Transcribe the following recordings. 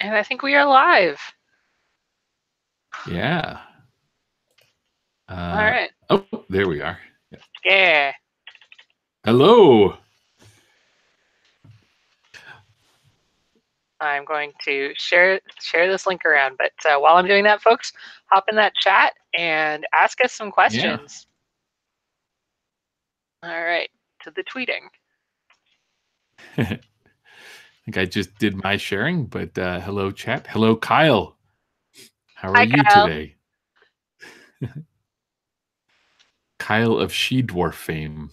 And I think we are live. Yeah. All right. Oh, there we are. Yeah. Hello. I'm going to share this link around. But while I'm doing that, folks, hop in that chat and ask us some questions. Yeah. All right. To the tweeting. I think I just did my sharing, but hello, chat. Hello, Kyle. How are you Kyle. today? Kyle of She-Dwarf fame.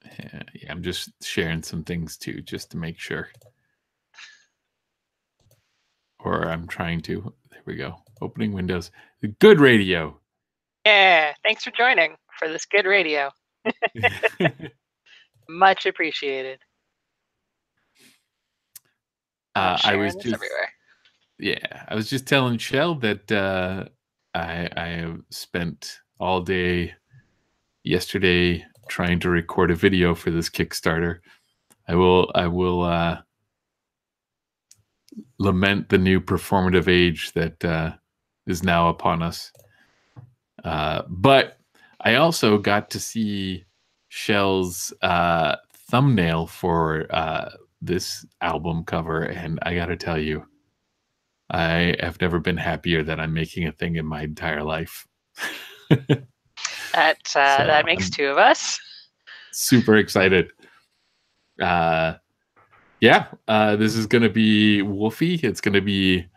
Yeah, I'm just sharing some things too, just to make sure. Or I'm trying to. There we go. Opening windows. Good radio. Yeah. Thanks for joining for this good radio. Much appreciated. I was just everywhere. Yeah, I was just telling Shel that I spent all day yesterday trying to record a video for this Kickstarter. I will lament the new performative age that is now upon us. But I also got to see Shel's thumbnail for this album cover, and I got to tell you, I have never been happier that I'm making a thing in my entire life. That makes two of us. Super excited. Yeah, this is going to be Wolfy. It's going to be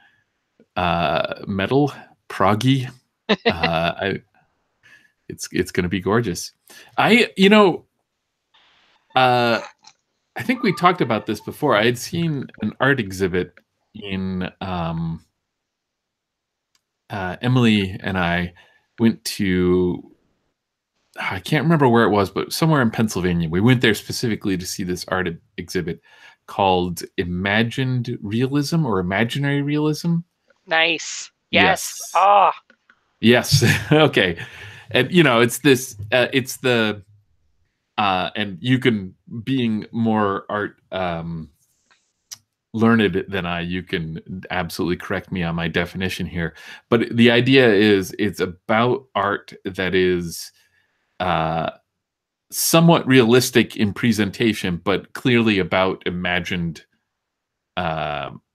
metal, proggy. It's going to be gorgeous. I think we talked about this before. I had seen an art exhibit in Emily and I went to, I can't remember where it was, but somewhere in Pennsylvania. We went there specifically to see this art exhibit called Imagined Realism or Imaginary Realism. Nice. Yes. Oh. Yes. Okay. And it's this. It's the. And you can, being more art learned than I, you can absolutely correct me on my definition here. But the idea is it's about art that is somewhat realistic in presentation, but clearly about imagined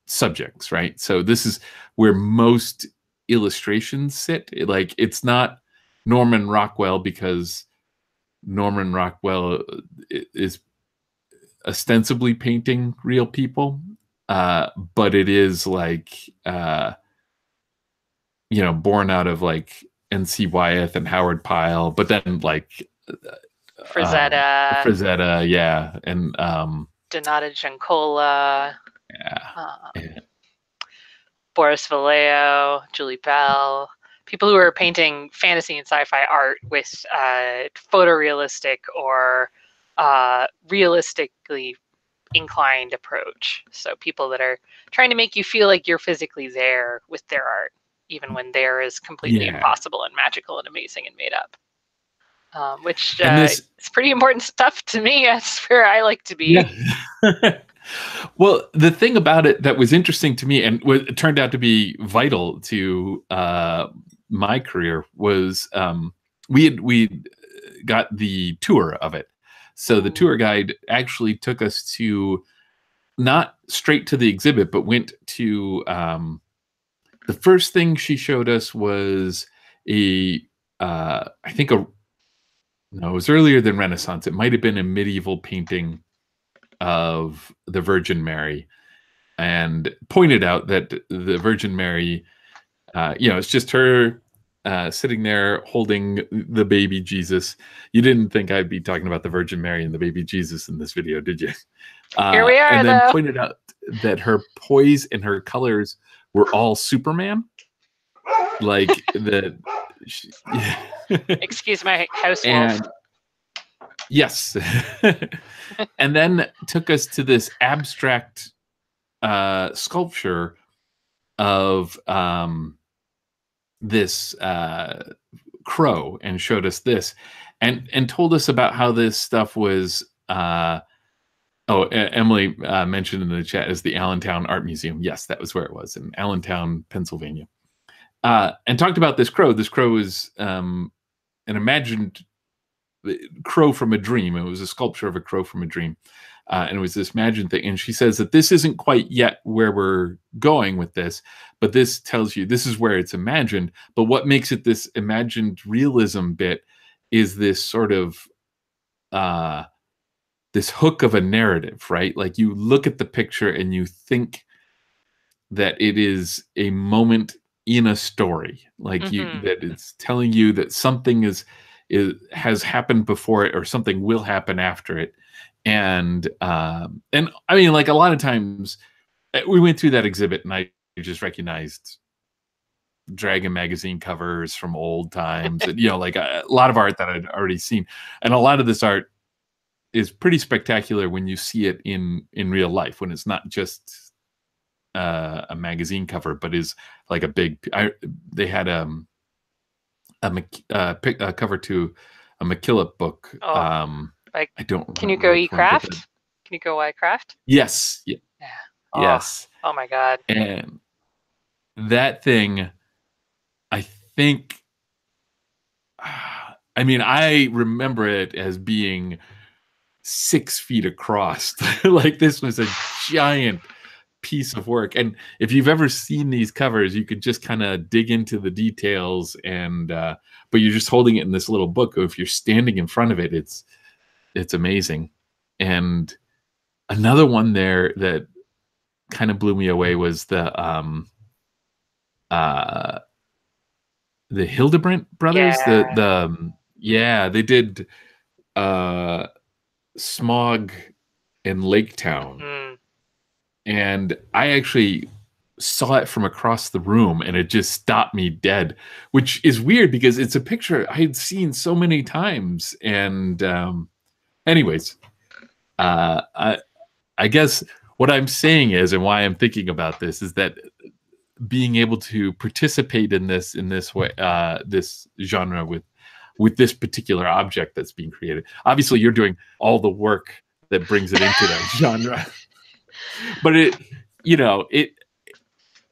subjects, right? So this is where most illustrations sit. It's not Norman Rockwell, because Norman Rockwell is ostensibly painting real people, but it is born out of N.C. Wyeth and Howard Pyle, but then Frazetta, yeah, and Donata Giancola, yeah, Boris Vallejo, Julie Bell, people who are painting fantasy and sci-fi art with photorealistic or realistically inclined approach. So people that are trying to make you feel like you're physically there with their art, even when there is completely impossible and magical and amazing and made up. Which is pretty important stuff to me. That's where I like to be. Yeah. Well, the thing about it that was interesting to me, and it turned out to be vital to my career, was we got the tour of it. So the tour guide actually took us to, not straight to the exhibit, but went to the first thing she showed us was it was earlier than Renaissance. It might have been a medieval painting of the Virgin Mary, and pointed out that the Virgin Mary, it's just her sitting there holding the baby Jesus. You didn't think I'd be talking about the Virgin Mary and the baby Jesus in this video, did you? Here we are, and then pointed out that her poise and her colors were all Superman. Excuse my house wolf. Yes. And then took us to this abstract sculpture of this crow, and showed us this, and told us about how this stuff was Emily mentioned in the chat is the Allentown Art Museum. Yes, that was where it was, in Allentown, Pennsylvania. And talked about this crow. This crow is an imagined crow from a dream. It was a sculpture of a crow from a dream. And it was this imagined thing. And she says that this isn't quite yet where we're going with this, but this tells you this is where it's imagined. But what makes it this imagined realism bit is this sort of this hook of a narrative, right? Like you look at the picture and you think that it is a moment in a story, like that it's telling you that something has happened before it or something will happen after it. And I mean, like a lot of times we went through that exhibit and I just recognized Dragon magazine covers from old times, and, like a lot of art that I'd already seen. And a lot of this art is pretty spectacular when you see it in real life, when it's not just a magazine cover, but is like a big. They had a cover to a McKillop book. Like, I don't. Can you go eCraft? Can you go iCraft? Yes. Yeah. Yes. Oh my God. And that thing, I think. I mean, I remember it as being 6 feet across. Like this was a giant piece of work. And if you've ever seen these covers, you could just kind of dig into the details, and but you're just holding it in this little book. If you're standing in front of it, it's amazing. And another one there that kind of blew me away was the Hildebrandt brothers. They did Smog in Lake Town. And I actually saw it from across the room and it just stopped me dead, which is weird because it's a picture I had seen so many times. And anyways, I guess what I'm saying is, and why I'm thinking about this, is that being able to participate in this way, this genre with this particular object that's being created. Obviously, you're doing all the work that brings it into that genre. But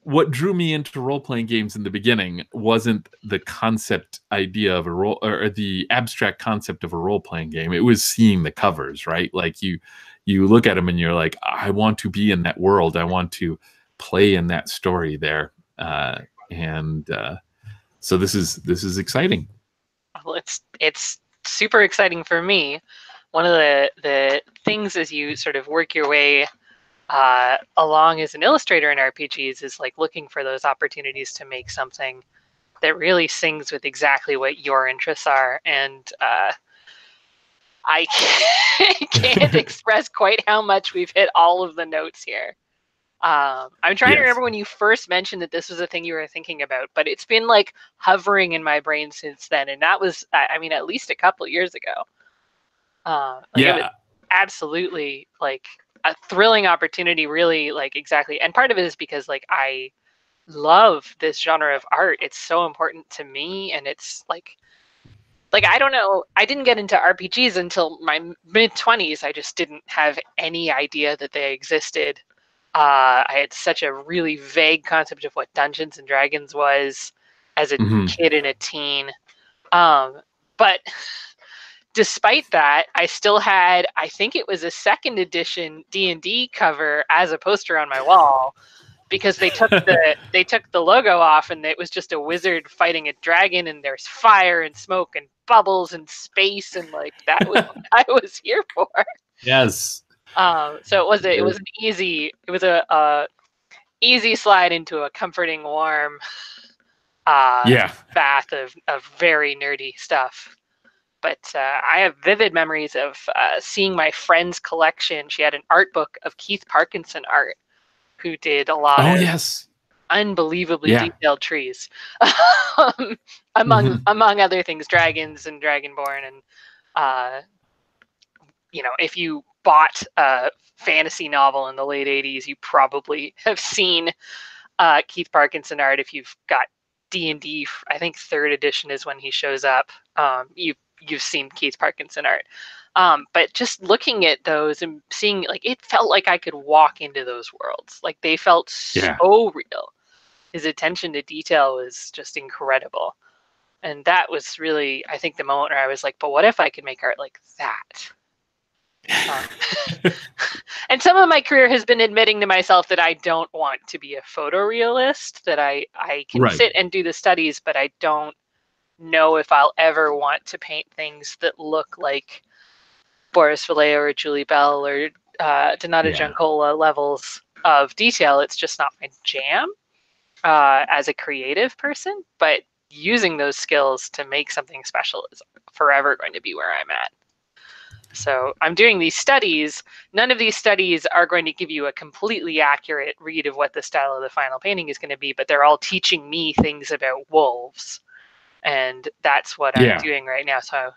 what drew me into role-playing games in the beginning wasn't the concept idea of a role or the abstract concept of a role-playing game. It was seeing the covers, right? Like you look at them and you're like, I want to be in that world. I want to play in that story there. So this is exciting. Well, it's super exciting for me. One of the things as you sort of work your way along as an illustrator in RPGs is like looking for those opportunities to make something that really sings with exactly what your interests are. And I can't express quite how much we've hit all of the notes here. I'm trying to remember when you first mentioned that this was a thing you were thinking about, but it's been like hovering in my brain since then. And that was, I mean, at least a couple of years ago. It was absolutely like a thrilling opportunity, really, like exactly. And part of it is because like I love this genre of art. It's so important to me, and it's like I don't know, I didn't get into RPGs until my mid-20s. I just didn't have any idea that they existed. I had such a really vague concept of what Dungeons and Dragons was as a kid and a teen. But despite that, I still had, I think it was a second edition D&D cover as a poster on my wall, because they took the logo off and it was just a wizard fighting a dragon, and there's fire and smoke and bubbles and space, and like that was what I was here for. Yes. So it was a easy slide into a comforting, warm bath of very nerdy stuff. But I have vivid memories of seeing my friend's collection. She had an art book of Keith Parkinson art, who did a lot of unbelievably detailed trees, among other things, dragons and Dragonborn. And if you bought a fantasy novel in the late 80s, you probably have seen Keith Parkinson art. If you've got D&D, I think 3rd edition is when he shows up. You've seen Keith Parkinson art. But just looking at those and seeing, like, it felt like I could walk into those worlds. Like, they felt so real. His attention to detail was just incredible. And that was really, I think, the moment where I was like, but what if I could make art like that? And some of my career has been admitting to myself that I don't want to be a photorealist, that I can sit and do the studies, but I don't know if I'll ever want to paint things that look like Boris Vallejo or Julie Bell or Donata Giancola levels of detail. It's just not my jam as a creative person, but using those skills to make something special is forever going to be where I'm at. So I'm doing these studies. None of these studies are going to give you a completely accurate read of what the style of the final painting is going to be, but they're all teaching me things about wolves. And that's what I'm doing right now. So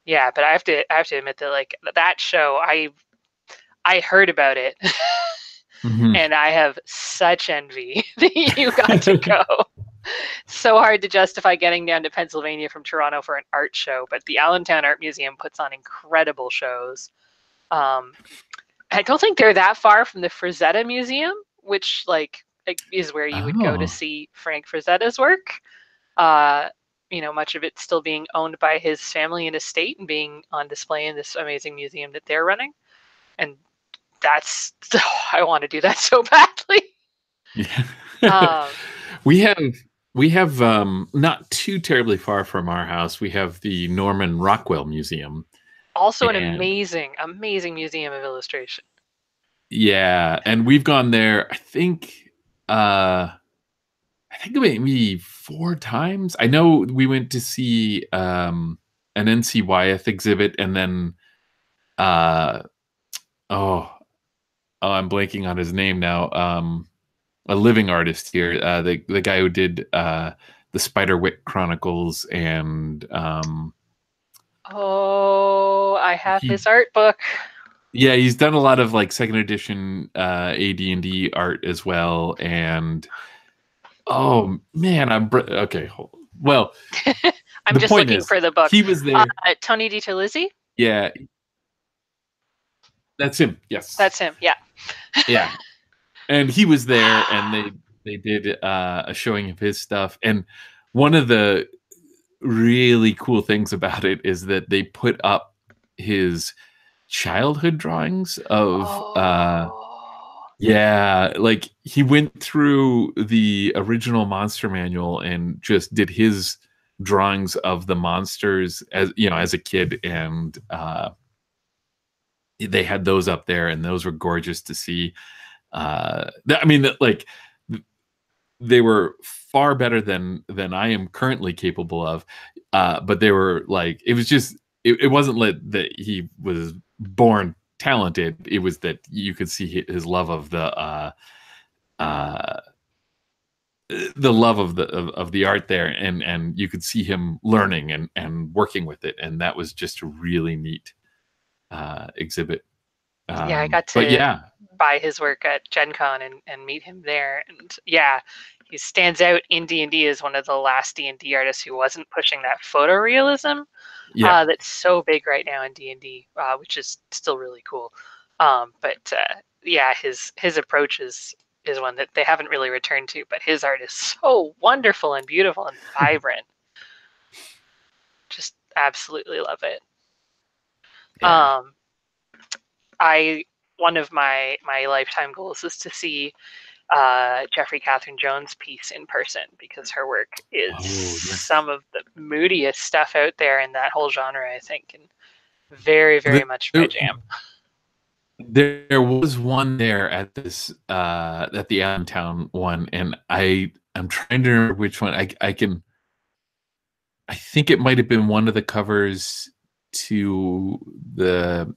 yeah, but I have to admit that, like, that show, I heard about it and I have such envy that you got to go. So hard to justify getting down to Pennsylvania from Toronto for an art show, but the Allentown Art Museum puts on incredible shows. I don't think they're that far from the Frazetta Museum, which, like, is where you would go to see Frank Frazetta's work. Much of it still being owned by his family and estate and being on display in this amazing museum that they're running. And I want to do that so badly. Yeah. We have not too terribly far from our house, we have the Norman Rockwell Museum. Also an amazing museum of illustration. Yeah, and we've gone there, I think maybe 4 times. I know we went to see an N.C. Wyeth exhibit, and then I'm blanking on his name now. A living artist here, the guy who did the Spiderwick Chronicles, and I have his art book. Yeah, he's done a lot of, like, second edition AD&D art as well, and oh man, okay. Well, I'm just looking for the book. He was there. Tony DiTerlizzi? Yeah, that's him. Yes, that's him. Yeah. Yeah. And he was there, and they did a showing of his stuff. And one of the really cool things about it is that they put up his childhood drawings of like, he went through the original monster manual and just did his drawings of the monsters as a kid, and they had those up there, and those were gorgeous to see. They were far better than I am currently capable of, but they were like, it was just, it wasn't that he was born talented. It was that you could see his love of the love of the art there, and you could see him learning and working with it, and that was just a really neat exhibit. I got to buy his work at Gen Con and meet him there, and he stands out in D&D as one of the last D&D artists who wasn't pushing that photorealism that's so big right now in D&D, which is still really cool. His approach is one that they haven't really returned to, but his art is so wonderful and beautiful and vibrant. Just absolutely love it. One of my lifetime goals is to see Jeffrey Catherine Jones' piece in person, because her work is some of the moodiest stuff out there in that whole genre, I think, and very, very much my jam. There was one there at this at the Allentown one, and I'm trying to remember which one. I think it might have been one of the covers to the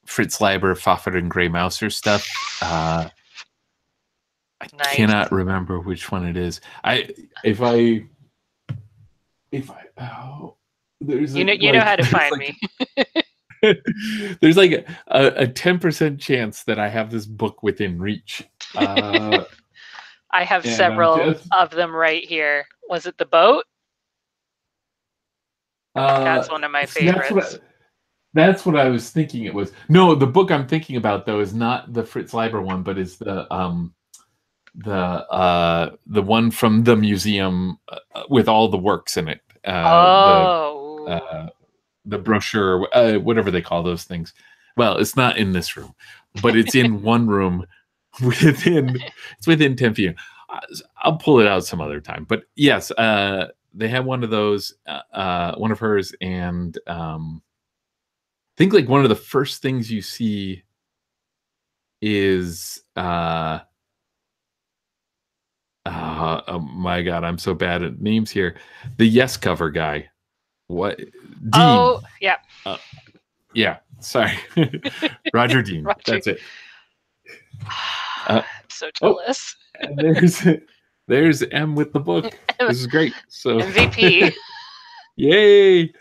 Fritz Leiber, Pfaffert and Grey Mouser stuff. I cannot remember which one it is. There's you know how to find me. There's like a 10% chance that I have this book within reach. I have several of them right here. Was it The Boat? That's one of my favorites. That's what I was thinking it was. No, the book I'm thinking about though is not the Fritz Leiber one, but is the one from the museum with all the works in it. Oh. The brochure, whatever they call those things. Well, it's not in this room, but it's in one room it's within 10 feet. I'll pull it out some other time. But yes, they have one of those, one of hers, and I think like one of the first things you see is oh my god, I'm so bad at names here. The Yes cover guy. What? Dean. Oh, yeah. Yeah, sorry. Roger Dean. Roger. That's it. I'm so jealous. Oh, and there's M with the book. This is great. So MVP. Yay.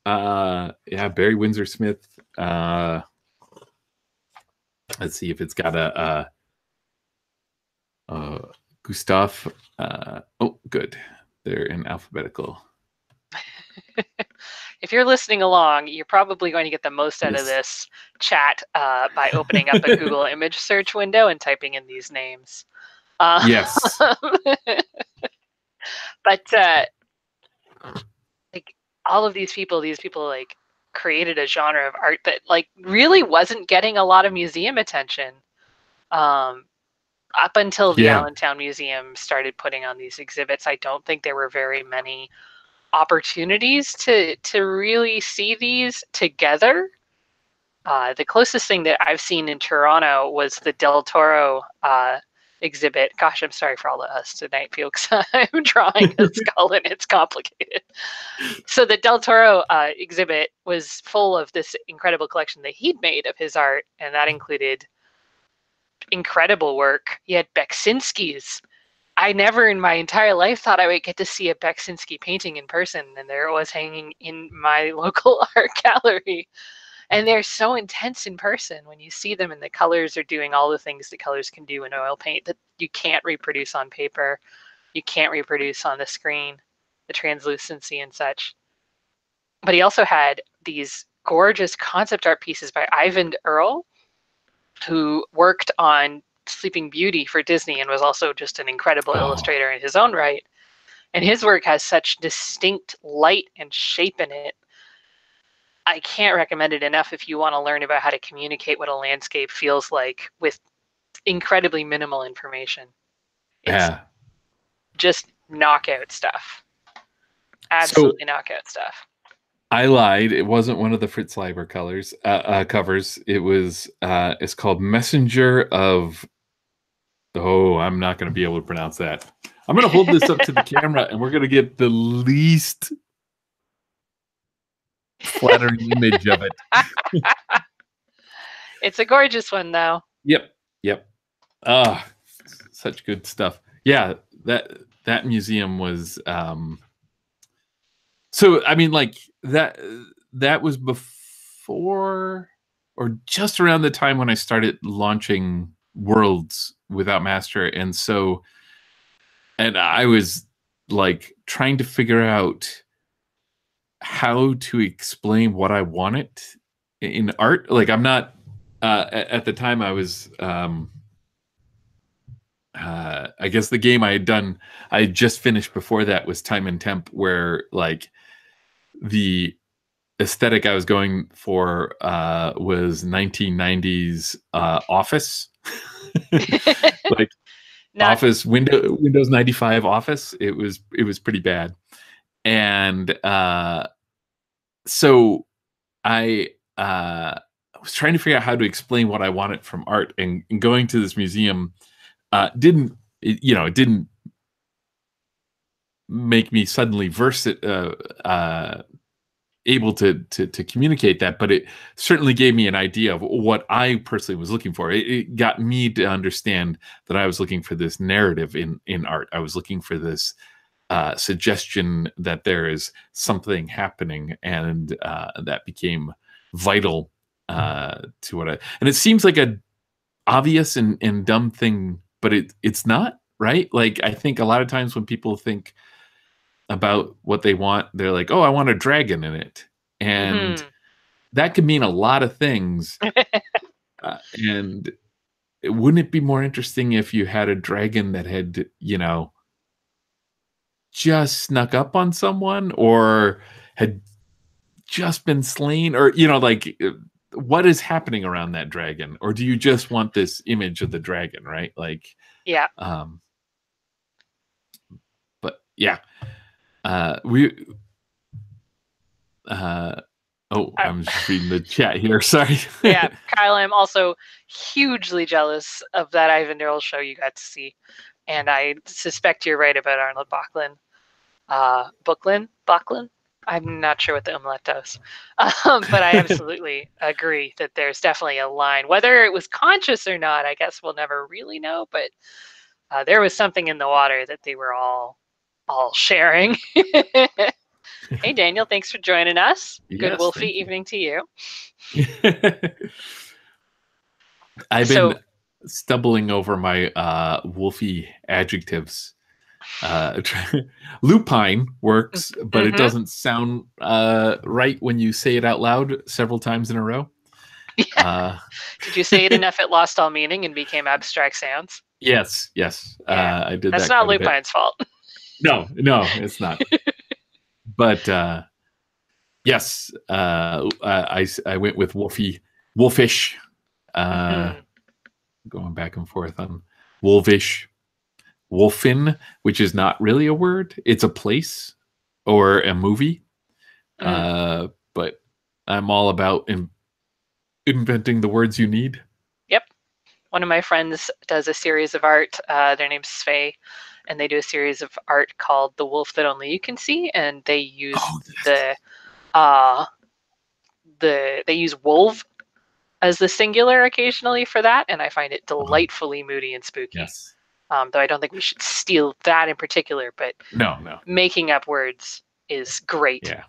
Yeah, Barry Windsor Smith. Let's see if it's got a Gustav. Oh, good. They're in alphabetical. If you're listening along, you're probably going to get the most out of this chat by opening up a Google image search window and typing in these names. Yes. But like all of these people like created a genre of art that like really wasn't getting a lot of museum attention. Up until the Allentown Museum started putting on these exhibits, I don't think there were very many opportunities to really see these together. The closest thing that I've seen in Toronto was the Del Toro exhibit. Gosh, I'm sorry for all of us tonight, folks. I'm drawing a skull and it's complicated. So the Del Toro exhibit was full of this incredible collection that he'd made of his art, and that included incredible work. He had Beksinski's. I never in my entire life thought I would get to see a Beksinski painting in person, and there it was hanging in my local art gallery. And they're so intense in person when you see them, and the colors are doing all the things that colors can do in oil paint that you can't reproduce on paper, you can't reproduce on the screen, the translucency and such. But he also had these gorgeous concept art pieces by Ivan Earle, who worked on Sleeping Beauty for Disney and was also just an incredible illustrator in his own right. And his work has such distinct light and shape in it. I can't recommend it enough if you want to learn about how to communicate what a landscape feels like with incredibly minimal information. It's just knockout stuff. Absolutely knockout stuff. I lied. It wasn't one of the Fritz Leiber covers. It was. It's called Messenger of. Oh, I'm not going to be able to pronounce that. I'm going to hold this up to the camera, and we're going to get the least flattering image of it. It's a gorgeous one, though. Yep. Such good stuff. Yeah, that museum was. So I mean, like that was before or just around the time when I started launching Worlds Without Master, and I was like trying to figure out how to explain what I wanted in art. Like I'm not at the time I was I guess the game I had just finished before that was Time and Temp, where like the aesthetic I was going for was 1990s Office. Like Office Windows 95 Office. It was pretty bad. And so I was trying to figure out how to explain what I wanted from art, and going to this museum it didn't make me suddenly able to communicate that, but it certainly gave me an idea of what I personally was looking for. It got me to understand that I was looking for this narrative in art. I was looking for this suggestion that there is something happening, and that became vital to what and it seems like a obvious and dumb thing, but it's not, right? Like I think a lot of times when people think about what they want, they're like, oh, I want a dragon in it. And that could mean a lot of things. And wouldn't it be more interesting if you had a dragon that had, you know, just snuck up on someone or had just been slain, or, you know, like, what is happening around that dragon? Or do you just want this image of the dragon, right? Like, yeah. But yeah, I'm just reading the chat here. Sorry. Yeah, Kyle, I'm also hugely jealous of that Ivan Earl show you got to see. And I suspect you're right about Arnold Bachlin. Bachlin? I'm not sure what the umlaut does. But I absolutely agree that there's definitely a line. Whether it was conscious or not, I guess we'll never really know. But there was something in the water that they were all sharing. Hey, Daniel, thanks for joining us. Yes, good Wolfie evening to you. I've been stumbling over my Wolfie adjectives. Lupine works, but it doesn't sound right when you say it out loud several times in a row. Yeah. Did you say it enough it lost all meaning and became abstract sounds? Yes. Yeah. I did. That's not Lupine's fault. No, it's not. But yes, I went with wolfish, going back and forth on wolfish, wolfin, which is not really a word. It's a place or a movie. But I'm all about inventing the words you need. Yep. One of my friends does a series of art. Their name's Svei, and they do a series of art called The Wolf That Only You Can See, and they use they use wolf as the singular occasionally for that, and I find it delightfully moody and spooky. Yes. Though I don't think we should steal that in particular, but no, making up words is great. Yeah.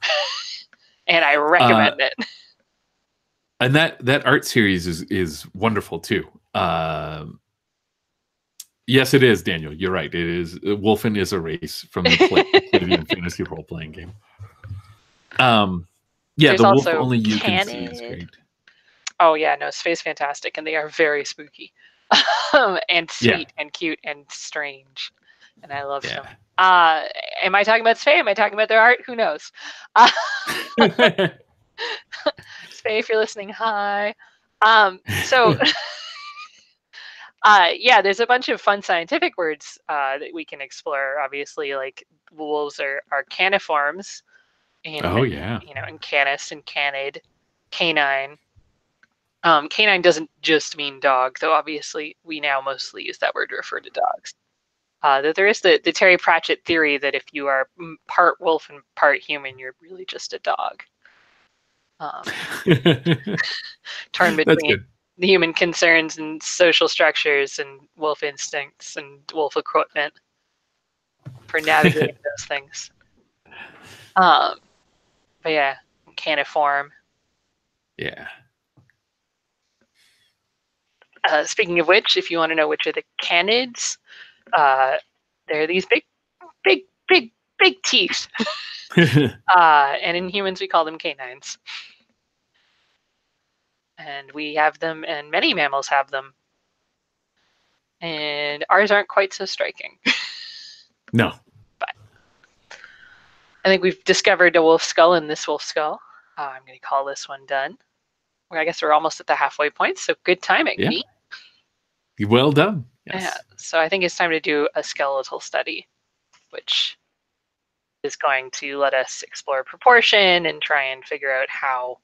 And I recommend it. And that art series is wonderful too. Yes, it is, Daniel. You're right. It is. Wolfen is a race from the Palladium fantasy role playing game. Yeah, there's the wolf only you can see is great. Oh yeah, no, Svei's fantastic, and they are very spooky, and sweet and cute and strange, and I love them. Am I talking about Svei? Am I talking about their art? Who knows? Svei, if you're listening, hi. Yeah, there's a bunch of fun scientific words that we can explore. Obviously, like wolves are caniforms. In, you know, in canis and canid, canine. Canine doesn't just mean dog, though obviously we now mostly use that word to refer to dogs. There is the Terry Pratchett theory that if you are part wolf and part human, you're really just a dog. Torn between the human concerns and social structures and wolf instincts and wolf equipment for navigating those things. But yeah, caniform. Yeah. Speaking of which, if you want to know which are the canids, they're these big teeth. And in humans, we call them canines. And we have them, and many mammals have them. And ours aren't quite so striking. No. But I think we've discovered a wolf skull in this wolf skull. I'm going to call this one done. I guess we're almost at the halfway point, so good timing. Yeah. Well done. Yes. Yeah. So I think it's time to do a skeletal study, which is going to let us explore proportion and try and figure out how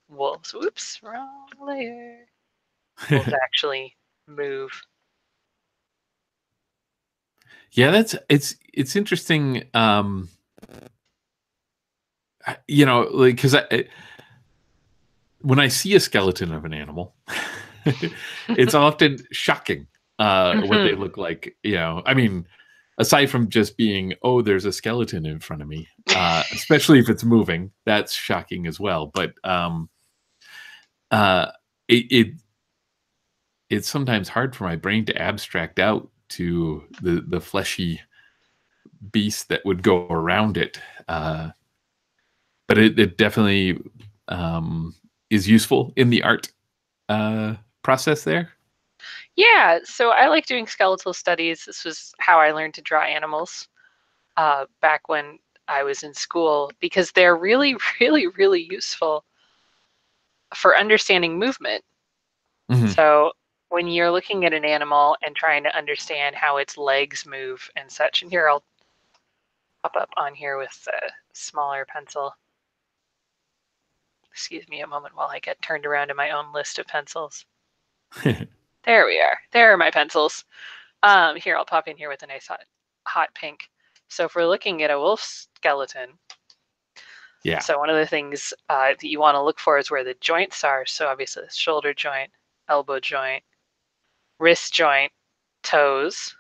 wolves, whoops, wrong layer, wolves actually move. Yeah, it's interesting. You know, like, because when I see a skeleton of an animal, it's often shocking what they look like. You know, I mean, aside from just being, oh, there's a skeleton in front of me, especially if it's moving, that's shocking as well. But it's sometimes hard for my brain to abstract out to the fleshy beast that would go around it. But it definitely is useful in the art process there? Yeah, so I like doing skeletal studies. This was how I learned to draw animals back when I was in school, because they're really, really, really useful for understanding movement. Mm-hmm. So when you're looking at an animal and trying to understand how its legs move and such, and here I'll pop up on here with a smaller pencil. Excuse me a moment while I get turned around in my own list of pencils. There we are. There are my pencils. Here, I'll pop in here with a nice hot pink. So if we're looking at a wolf skeleton, yeah. so one of the things that you want to look for is where the joints are. So obviously the shoulder joint, elbow joint, wrist joint, toes.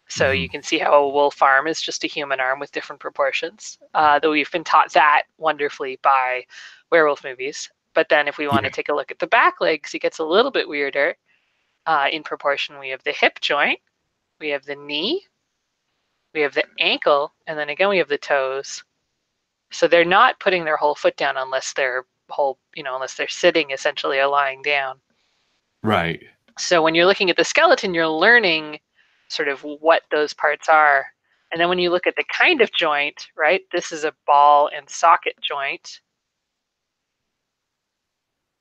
So you can see how a wolf arm is just a human arm with different proportions. Though we've been taught that wonderfully by werewolf movies. But then if we want to take a look at the back legs, it gets a little bit weirder. In proportion, we have the hip joint, we have the knee, we have the ankle, and then again we have the toes. So they're not putting their whole foot down unless they're unless they're sitting essentially or lying down. Right. So when you're looking at the skeleton, you're learning sort of what those parts are. And then when you look at the kind of joint, right, this is a ball and socket joint,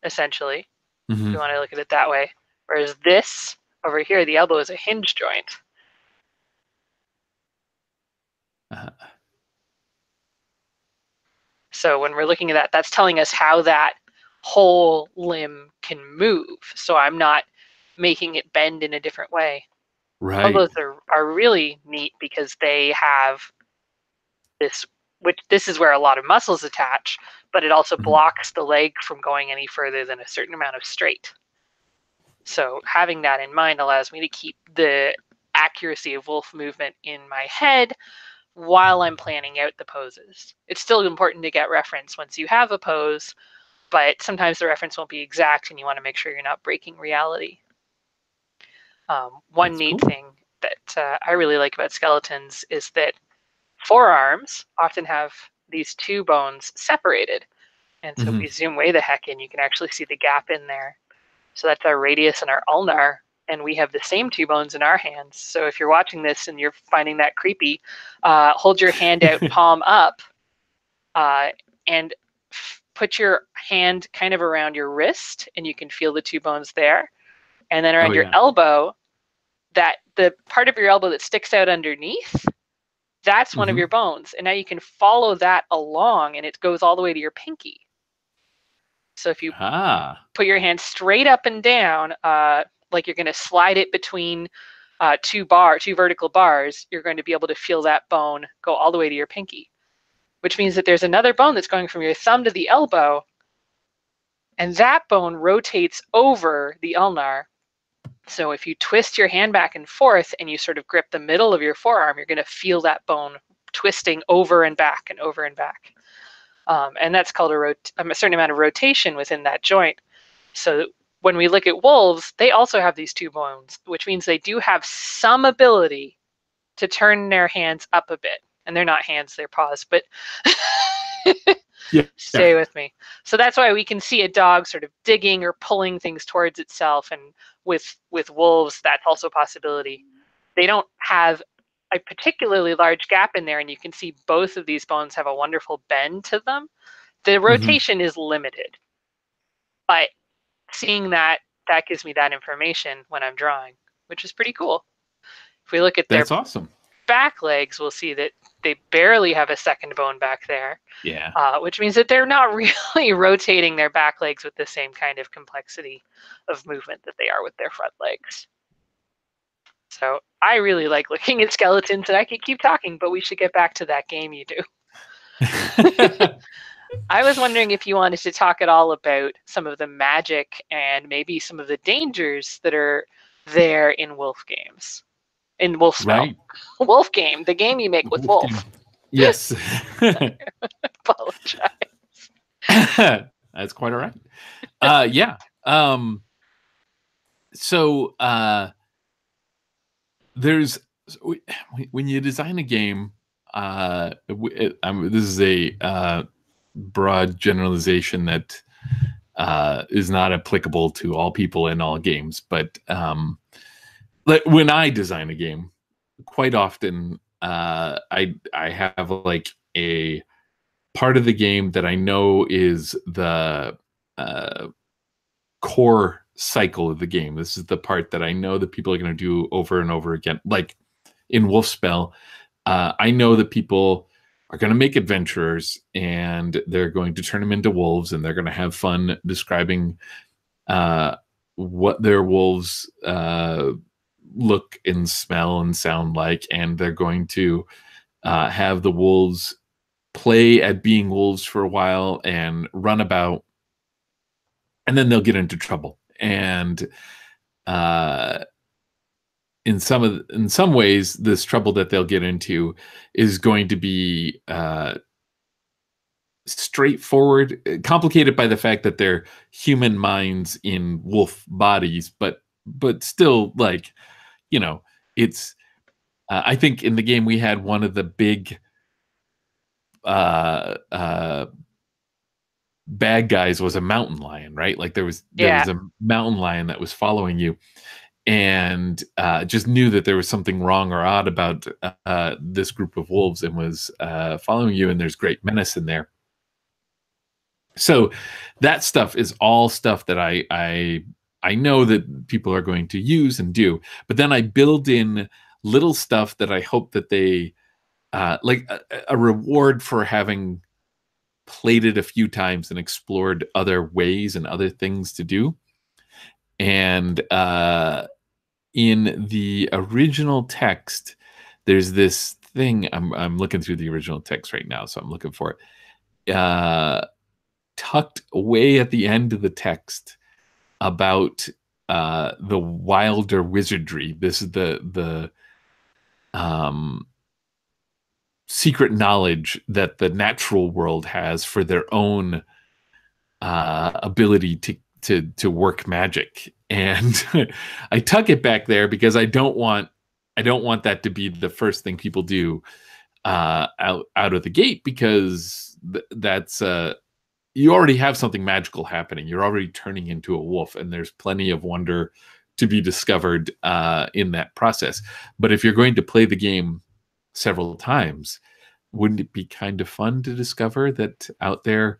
essentially, if you want to look at it that way. Whereas this over here, the elbow, is a hinge joint. So when we're looking at that, that's telling us how that whole limb can move. So I'm not making it bend in a different way. Right. Elbows are really neat because they have this, which this is where a lot of muscles attach, but it also blocks the leg from going any further than a certain amount of straight. So having that in mind allows me to keep the accuracy of wolf movement in my head while I'm planning out the poses. It's still important to get reference once you have a pose, but sometimes the reference won't be exact and you want to make sure you're not breaking reality. One neat thing that I really like about skeletons is that forearms often have these two bones separated. And so if we zoom way the heck in, you can actually see the gap in there. So that's our radius and our ulnar, and we have the same two bones in our hands. So if you're watching this and you're finding that creepy, hold your hand out, palm up, and put your hand kind of around your wrist, and you can feel the two bones there. And then around your elbow, that the part of your elbow that sticks out underneath, that's one of your bones. And now you can follow that along, and it goes all the way to your pinky. So if you put your hand straight up and down, like you're going to slide it between two vertical bars, you're going to be able to feel that bone go all the way to your pinky, which means that there's another bone that's going from your thumb to the elbow, and that bone rotates over the ulnar. So if you twist your hand back and forth and you sort of grip the middle of your forearm, you're going to feel that bone twisting over and back and over and back. And that's called a certain amount of rotation within that joint. So when we look at wolves, they also have these two bones, which means they do have some ability to turn their hands up a bit. And they're not hands, they're paws, but stay with me. So that's why we can see a dog sort of digging or pulling things towards itself. And with wolves, that's also a possibility. They don't have a particularly large gap in there, and you can see both of these bones have a wonderful bend to them. The rotation is limited, but seeing that gives me that information when I'm drawing, which is pretty cool. If we look at their back legs, we'll see that they barely have a second bone back there, which means that they're not really rotating their back legs with the same kind of complexity of movement that they are with their front legs. So I really like looking at skeletons, and I could keep talking, but we should get back to that game you do. I was wondering if you wanted to talk at all about some of the magic and maybe some of the dangers that are there in wolf games. In Wolfspell. Right. Wolf game, the game you make with wolf. Yes. Apologize. That's quite all right. Yeah. So there's when you design a game, this is a broad generalization that is not applicable to all people in all games. But when I design a game, quite often I have like a part of the game that I know is the core cycle of the game. This is the part that I know that people are going to do over and over again. Like in Wolfspell, I know that people are going to make adventurers and they're going to turn them into wolves, and they're going to have fun describing what their wolves look and smell and sound like, and they're going to have the wolves play at being wolves for a while and run about, and then they'll get into trouble. And in some ways, this trouble that they'll get into is going to be straightforward, complicated by the fact that they're human minds in wolf bodies, but still, like, you know, it's. I think in the game we had one of the big bad guys was a mountain lion, right? Like there was a mountain lion that was following you, and just knew that there was something wrong or odd about this group of wolves, and was following you, and there's great menace in there. So that stuff is all stuff that I know that people are going to use and do, but then I build in little stuff that I hope that they like a reward for having played it a few times and explored other ways and other things to do. And in the original text, there's this thing. I'm looking through the original text right now, so I'm looking for it. Tucked away at the end of the text about the wilder wizardry. This is the secret knowledge that the natural world has for their own ability to work magic. And I tuck it back there because I don't want that to be the first thing people do out of the gate, because that's you already have something magical happening. You're already turning into a wolf, and there's plenty of wonder to be discovered in that process. But if you're going to play the game several times, wouldn't it be kind of fun to discover that out there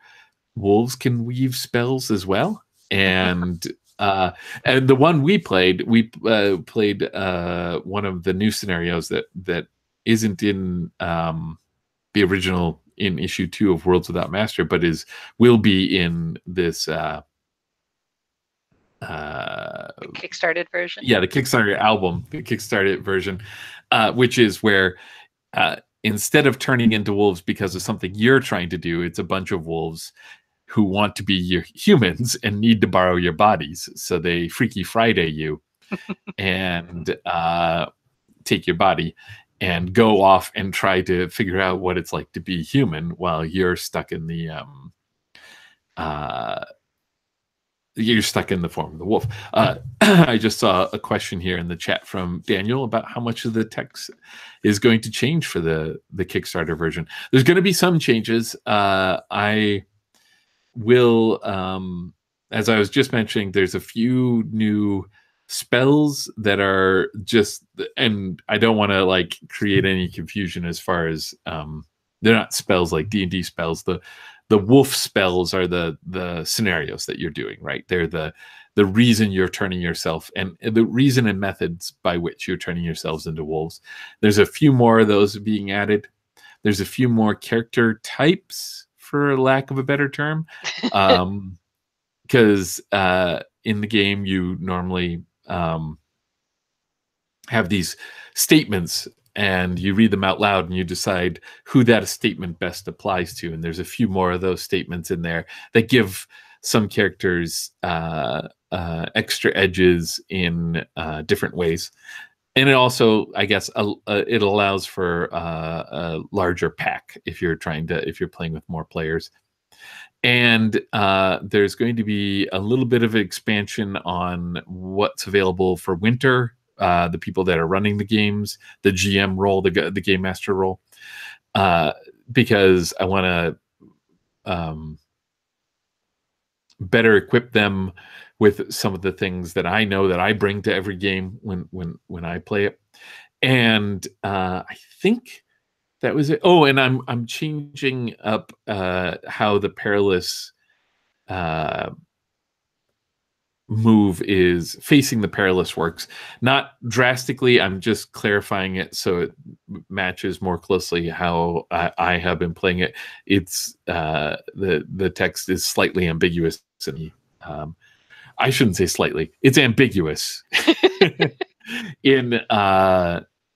wolves can weave spells as well? And the one we played one of the new scenarios that isn't in the original, in issue 2 of Worlds Without Master, but will be in this kickstarted version. Yeah, the Kickstarter album, the Kickstarter version, which is where instead of turning into wolves because of something you're trying to do, it's a bunch of wolves who want to be your humans and need to borrow your bodies. So they Freaky Friday you and take your body and go off and try to figure out what it's like to be human while you're stuck in the form of the wolf. I just saw a question here in the chat from Daniel about how much of the text is going to change for the Kickstarter version. There's going to be some changes. I will, as I was just mentioning, there's a few new spells that are just, and I don't want to like create any confusion as far as they're not spells like D&D spells. The wolf spells are the scenarios that you're doing, right? They're the reason you're turning yourself, and the reason and methods by which you're turning yourselves into wolves. There's a few more of those being added. There's a few more character types, for lack of a better term, because in the game you normally have these statements, and you read them out loud and you decide who that statement best applies to. And there's a few more of those statements in there that give some characters extra edges in different ways. And it also, I guess, it allows for a larger pack if you're playing with more players. And there's going to be a little bit of an expansion on what's available for winter. The people that are running the games, the GM role, the game master role, because I want to better equip them with some of the things that I know that I bring to every game when I play it. And I think that was it. Oh, and I'm changing up how the perilous move is facing the perilous works. Not drastically. I'm just clarifying it so it matches more closely how I have been playing it. It's the text is slightly ambiguous. I shouldn't say slightly. It's ambiguous in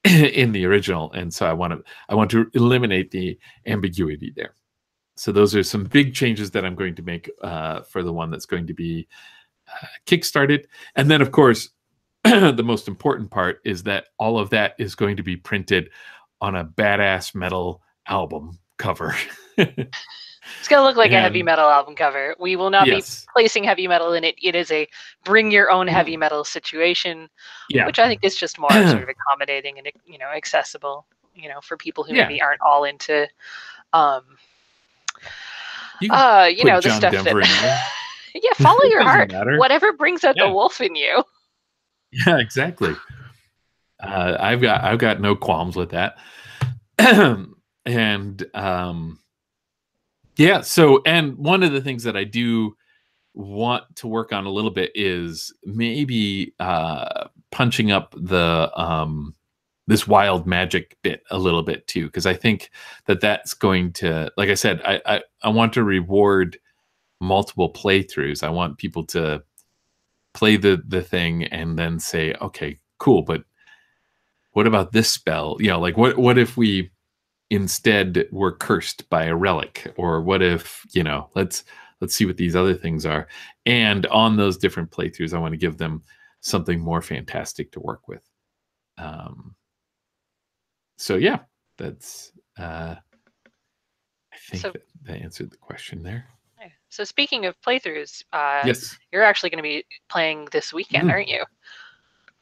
in the original, and so I want to eliminate the ambiguity there. So those are some big changes that I'm going to make for the one that's going to be kickstarted. And then, of course, the most important part is that all of that is going to be printed on a badass metal album cover. It's going to look like a heavy metal album cover. We will not be Yes. placing heavy metal in it. It is a bring your own heavy metal situation, which I think is just more sort of accommodating and, you know, accessible, you know, for people who maybe aren't all into, you know, the stuff Denver that, yeah, follow your heart. Matter. Whatever brings out the wolf in you. Yeah, exactly. I've got no qualms with that. And yeah, so, and one of the things that I do want to work on a little bit is maybe punching up the this wild magic bit a little bit too, because I think that that's going to, like I said, I want to reward multiple playthroughs. I want people to play the thing and then say, okay, cool, but what about this spell? You know, like what if we instead were cursed by a relic? Or what if, you know, let's see what these other things are. And on those different playthroughs, I want to give them something more fantastic to work with. So yeah, that's I think that answered the question there. So speaking of playthroughs, yes, you're actually going to be playing this weekend, aren't you?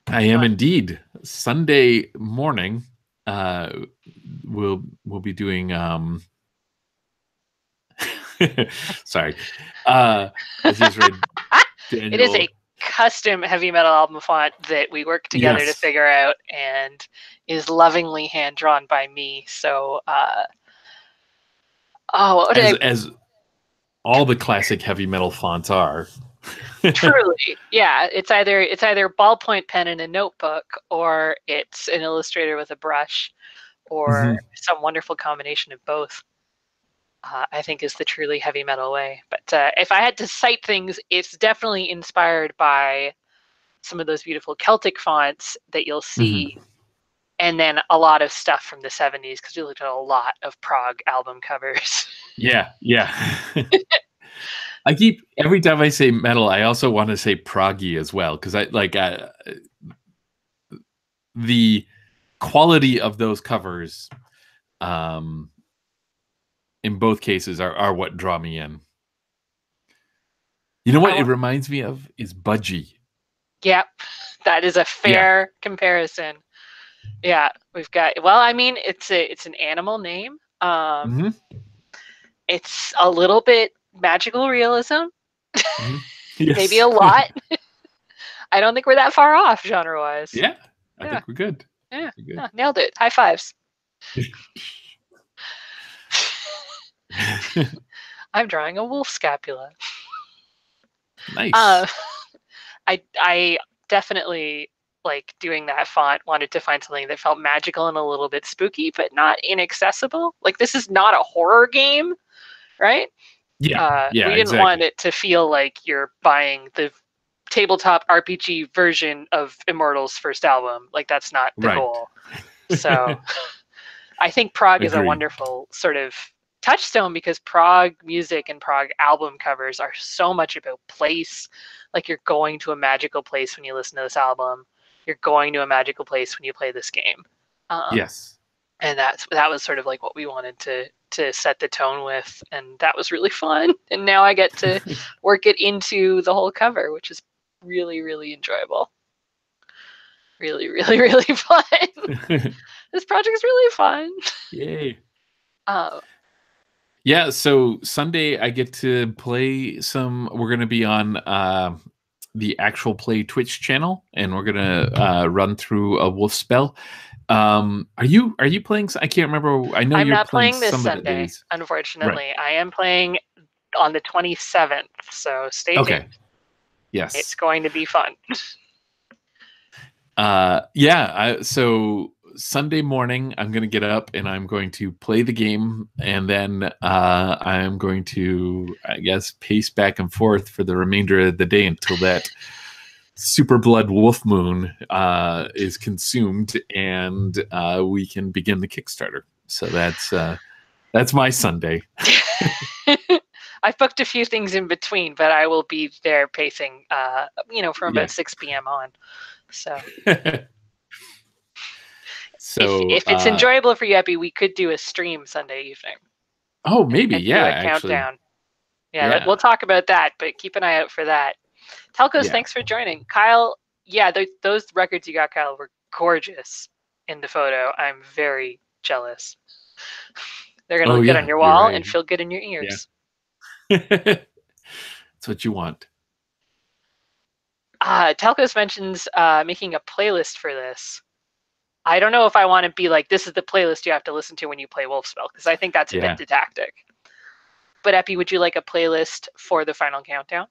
I am indeed. Sunday morning, we'll be doing. Sorry, I just read. Daniel. It is a custom heavy metal album font that we work together to figure out, and is lovingly hand drawn by me. So, as all the classic heavy metal fonts are. Truly, yeah. It's either ballpoint pen in a notebook, or it's an illustrator with a brush, or some wonderful combination of both. I think is the truly heavy metal way. But if I had to cite things, it's definitely inspired by some of those beautiful Celtic fonts that you'll see, and then a lot of stuff from the 70s, because we looked at a lot of prog album covers. Yeah. I keep, every time I say metal, I also want to say proggy as well, because I like the quality of those covers in both cases are what draw me in. You know what it reminds me of is Budgie. Yep, that is a fair comparison. Yeah, we've got, well, I mean, it's an animal name. It's a little bit magical realism. Yes. Maybe a lot. I don't think we're that far off genre-wise. Yeah, I think we're good. Yeah, nailed it. High fives. I'm drawing a wolf scapula. Nice. I definitely, like, doing that font, wanted to find something that felt magical and a little bit spooky, but not inaccessible. Like, this is not a horror game, right? Yeah, we didn't want it to feel like you're buying the tabletop RPG version of Immortal's first album. Like, that's not the goal. So I think prog is a wonderful sort of touchstone, because prog music and prog album covers are so much about place. Like, you're going to a magical place when you listen to this album. You're going to a magical place when you play this game. Yes. And that was sort of like what we wanted to set the tone with, and that was really fun. And now I get to work it into the whole cover, which is really, really enjoyable. Really, really, really fun. This project is really fun. Yay. Yeah, so Sunday I get to play some. We're going to be on the actual play Twitch channel, and we're going to run through a Wolfspell. Are you playing? I can't remember. I know I'm you're not playing playing this some of the Sunday, days. Right. unfortunately. I am playing on the 27th, so stay tuned. Okay. Yes. It's going to be fun. So Sunday morning I'm going to get up and I'm going to play the game, and then I'm going to, I guess, pace back and forth for the remainder of the day until that super blood wolf moon is consumed, and we can begin the Kickstarter. So that's my Sunday. I've booked a few things in between, but I will be there pacing from about 6 p.m. on. So if it's enjoyable for you, Epi, we could do a stream Sunday evening. Oh, maybe, and yeah, do a countdown. actually. Yeah, we'll talk about that, but keep an eye out for that. Telcos, thanks for joining. Kyle, those records you got, Kyle, were gorgeous in the photo. I'm very jealous. They're going to look good on your wall and feel good in your ears. Yeah. That's what you want. Telcos mentions making a playlist for this. I don't know if I want to be like, this is the playlist you have to listen to when you play Wolfspell, because I think that's a bit didactic. But Epi, would you like a playlist for the final countdown?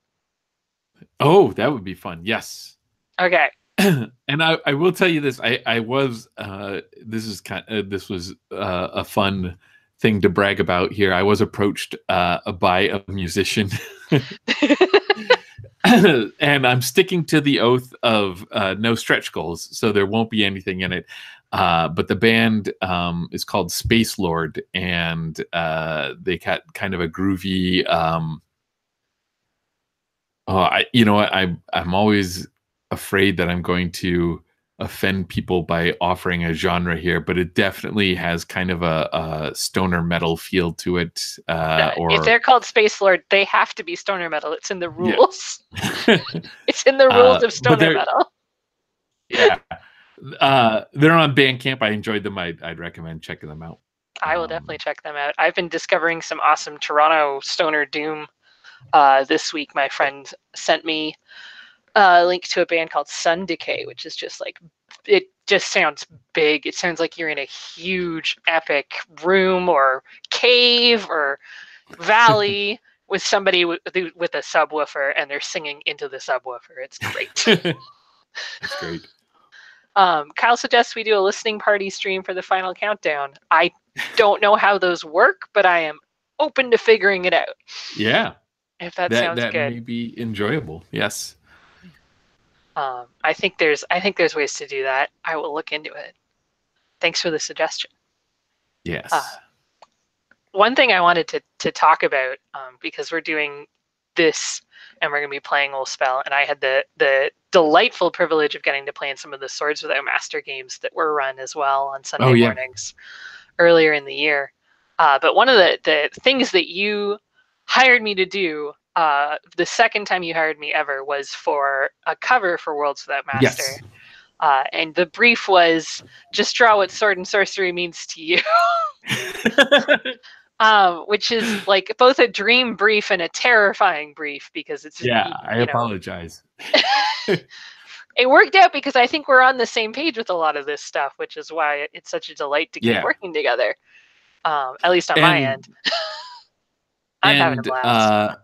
Oh, that would be fun. Yes. Okay. And I will tell you this. I was this was a fun thing to brag about here. I was approached by a musician. And I'm sticking to the oath of no stretch goals, so there won't be anything in it. But the band is called Space Lord, and they got kind of a groovy. I'm always afraid that I'm going to offend people by offering a genre here, but it definitely has kind of a stoner metal feel to it. If they're called Space Lord, they have to be stoner metal. It's in the rules. Yeah. It's in the rules of stoner metal. Yeah. They're on Bandcamp. I enjoyed them. I'd recommend checking them out. I will definitely check them out. I've been discovering some awesome Toronto stoner doom this week. My friend sent me a link to a band called Sun Decay, which is just like, it just sounds big. It sounds like you're in a huge epic room or cave or valley with somebody with a subwoofer, and they're singing into the subwoofer. It's great. That's great. Kyle suggests we do a listening party stream for the final countdown. I don't know how those work, but I am open to figuring it out. Yeah. If that sounds good. That may be enjoyable. Yes. I think there's ways to do that. I will look into it. Thanks for the suggestion. Yes. One thing I wanted to talk about, because we're doing this and we're going to be playing Wolfspell, and I had the delightful privilege of getting to play in some of the Swords Without Master games that were run as well on Sunday mornings earlier in the year. But one of the things that you hired me to do, the second time you hired me ever, was for a cover for Worlds Without Master. Yes. And the brief was, just draw what sword and sorcery means to you. Which is like both a dream brief and a terrifying brief, because it's I apologize. It worked out because I think we're on the same page with a lot of this stuff, which is why it's such a delight to keep working together. At least on my end. I'm having a blast.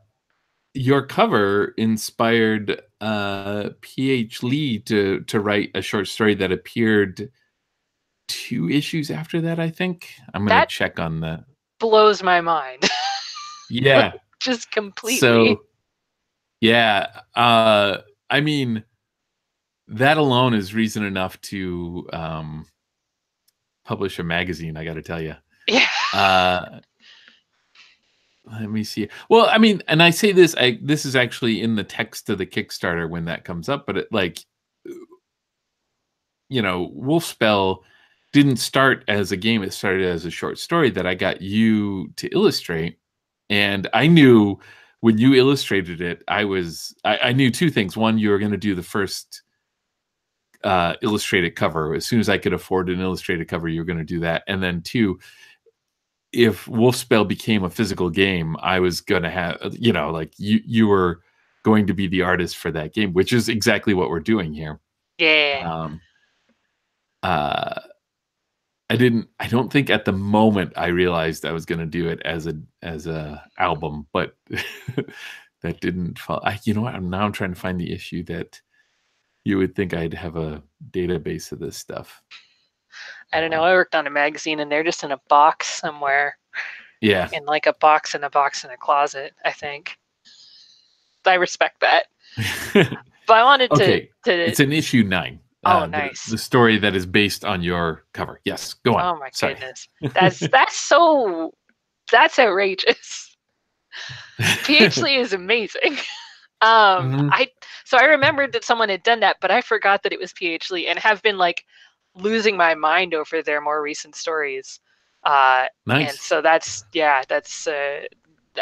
Your cover inspired P.H. Lee to write a short story that appeared 2 issues after that, I think. I'm going to check on that. Blows my mind. Yeah. Just completely. So, yeah. I mean, that alone is reason enough to publish a magazine, I got to tell you. Yeah. Let me see. Well, I mean, and I say this, this is actually in the text of the Kickstarter when that comes up, but Wolfspell didn't start as a game. It started as a short story that I got you to illustrate. And I knew when you illustrated it, I knew 2 things. One, you were going to do the first illustrated cover. As soon as I could afford an illustrated cover, you were going to do that. And then 2, if Wolfspell became a physical game, I was going to have, like you were going to be the artist for that game, which is exactly what we're doing here. Yeah. I don't think at the moment I realized I was going to do it as a album, but that didn't fall. You know what? I'm trying to find the issue that you would think I'd have a database of this stuff. I don't know. I worked on a magazine and they're just in a box somewhere. Yeah. In like a box in a box in a closet, I think. I respect that. But I wanted to. It's an issue 9. Oh, nice. The story that is based on your cover. Yes, go on. Oh my goodness. That's outrageous. PhD is amazing. So I remembered that someone had done that, but I forgot that it was PhD and have been like losing my mind over their more recent stories. Nice. And so that's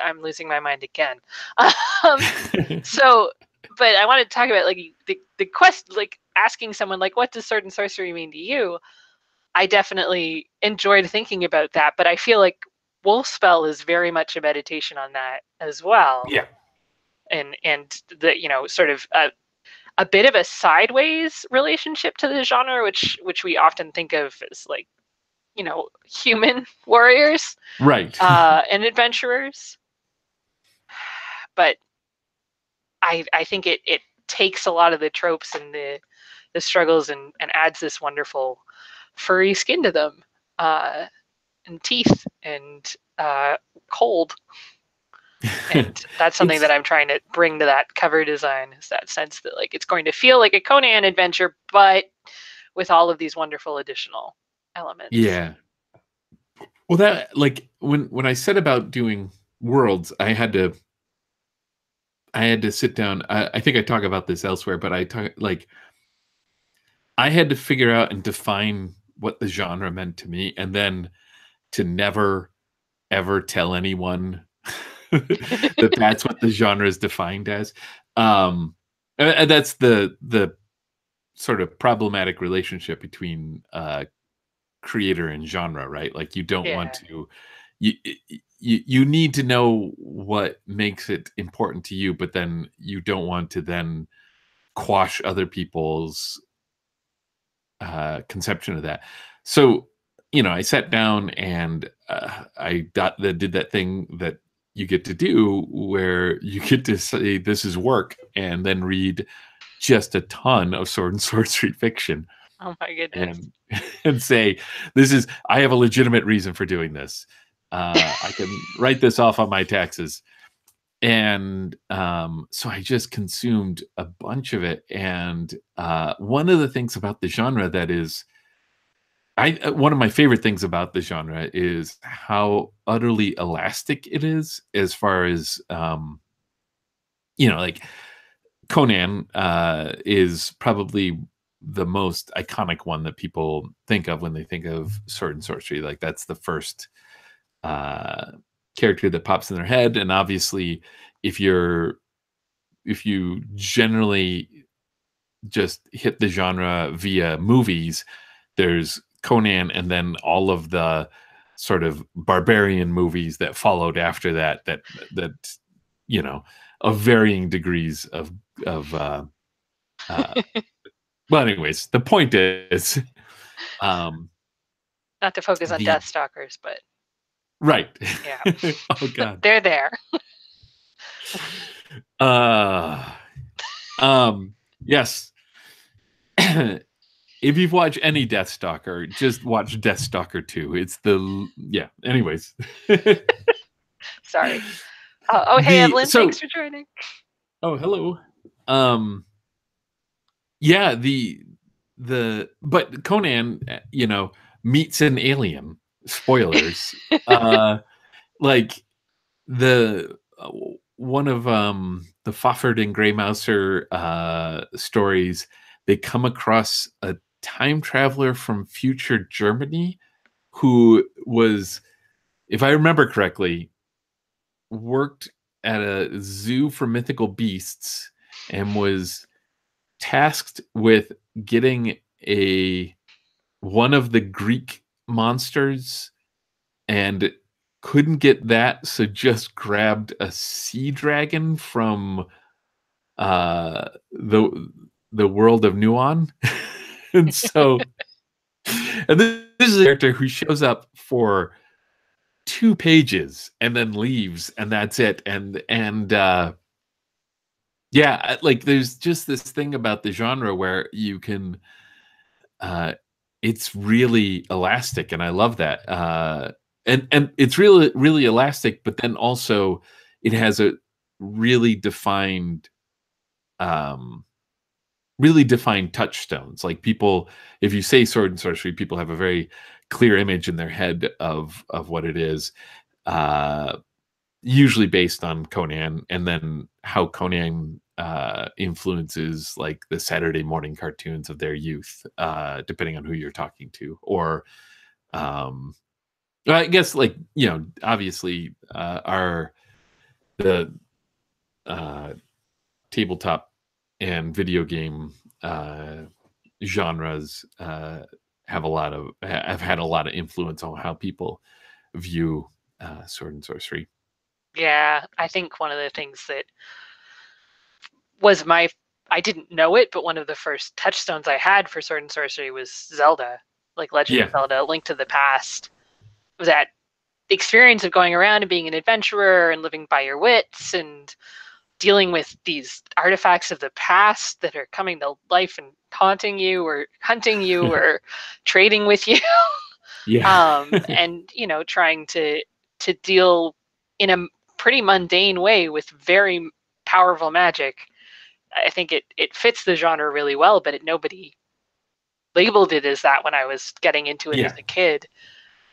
I'm losing my mind again. So, but I wanted to talk about like the quest, like asking someone like, what does sword and sorcery mean to you? I definitely enjoyed thinking about that, but I feel like Wolfspell is very much a meditation on that as well. Yeah. And the, sort of a bit of a sideways relationship to the genre, which we often think of as like, human warriors, right, and adventurers. But I think it takes a lot of the tropes and the struggles and adds this wonderful furry skin to them, and teeth and cold. And that's something that I'm trying to bring to that cover design, is that sense that like it's going to feel like a Conan adventure, but with all of these wonderful additional elements. Yeah. Well, that like when I said about doing worlds, I had to sit down. I think I talk about this elsewhere, but I had to figure out and define what the genre meant to me, and then to never ever tell anyone that that's what the genre is defined as. And that's the sort of problematic relationship between creator and genre, right? Like you don't want to, you need to know what makes it important to you, but then you don't want to then quash other people's conception of that. So, I sat down and I did that thing that you get to do where you get to say this is work and then read just a ton of sword and sorcery fiction. Oh my goodness. And say, I have a legitimate reason for doing this. I can write this off on my taxes. And so I just consumed a bunch of it. And one of the things about the genre that is, one of my favorite things about the genre is how utterly elastic it is, as far as, like Conan is probably the most iconic one that people think of when they think of sword and sorcery. Like that's the first character that pops in their head. And obviously if you generally just hit the genre via movies, there's Conan and then all of the sort of barbarian movies that followed after that of varying degrees of well, anyways, the point is not to focus on Deathstalkers, but right. Yeah. Oh god. They're there. Yes. If you've watched any Deathstalker, just watch Deathstalker 2. It's anyways. Sorry. Hey, Evelyn, thanks for joining. Oh, hello. Yeah, but Conan, meets an alien. Spoilers. Like one of the Fafhrd and Grey Mouser stories, they come across a time traveler from future Germany who was, if I remember correctly, worked at a zoo for mythical beasts and was tasked with getting one of the Greek monsters and couldn't get that, so just grabbed a sea dragon from the world of Nuon. And so, and this is a character who shows up for 2 pages and then leaves, and that's it. And yeah, like there's just this thing about the genre where you can it's really elastic, and I love that. And it's really elastic, but then also it has a really defined um really defined touchstones. Like, people, if you say sword and sorcery, people have a very clear image in their head of what it is. Usually based on Conan, and then how Conan influences like the Saturday morning cartoons of their youth, depending on who you're talking to. Or um, I guess, like, obviously, the uh, tabletop and video game genres have had a lot of influence on how people view sword and sorcery. Yeah, I think one of the things that was I didn't know it, but one of the first touchstones I had for sword and sorcery was Zelda, like Legend of Zelda, Link to the Past. It was that experience of going around and being an adventurer and living by your wits and dealing with these artifacts of the past that are coming to life and haunting you or hunting you or trading with you. And trying to deal in a pretty mundane way with very powerful magic. I think it fits the genre really well, but nobody labeled it as that when I was getting into it as a kid.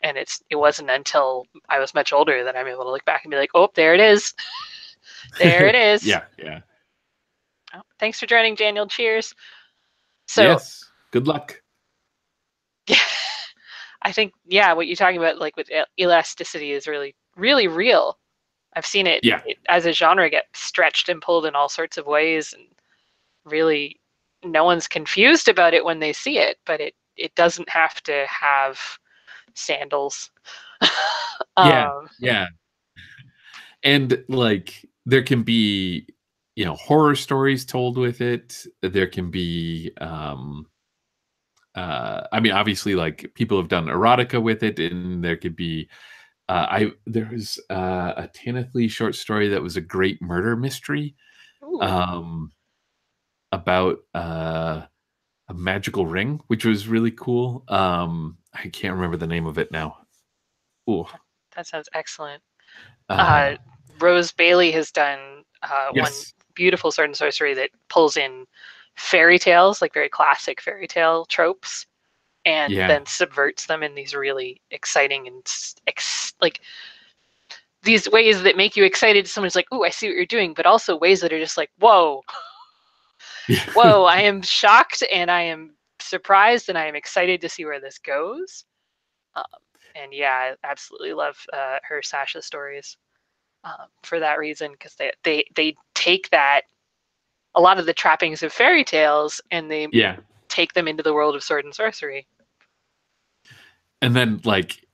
And it wasn't until I was much older that I'm able to look back and be like, oh, there it is. There it is. Yeah. Oh, thanks for joining, Daniel. Cheers. So, yes. Good luck. Yeah, I think, what you're talking about, like with elasticity, is really, really real. I've seen it, as a genre get stretched and pulled in all sorts of ways, and really no one's confused about it when they see it, but it doesn't have to have sandals. Yeah. And like, there can be, horror stories told with it. There can be, I mean, obviously, like, people have done erotica with it, and there could be, there was a Tanith Lee short story that was a great murder mystery, about a magical ring, which was really cool. I can't remember the name of it now. Ooh. That sounds excellent. Rose Bailey has done one beautiful sword and sorcery that pulls in fairy tales, like very classic fairy tale tropes, and then subverts them in these really exciting and like these ways that make you excited. Someone's like, "Ooh, I see what you're doing," but also ways that are just like, "Whoa, whoa!" I am shocked, and I am surprised, and I am excited to see where this goes. And I absolutely love her Sasha stories for that reason, because they take that, a lot of the trappings of fairy tales, and they take them into the world of sword and sorcery. And then like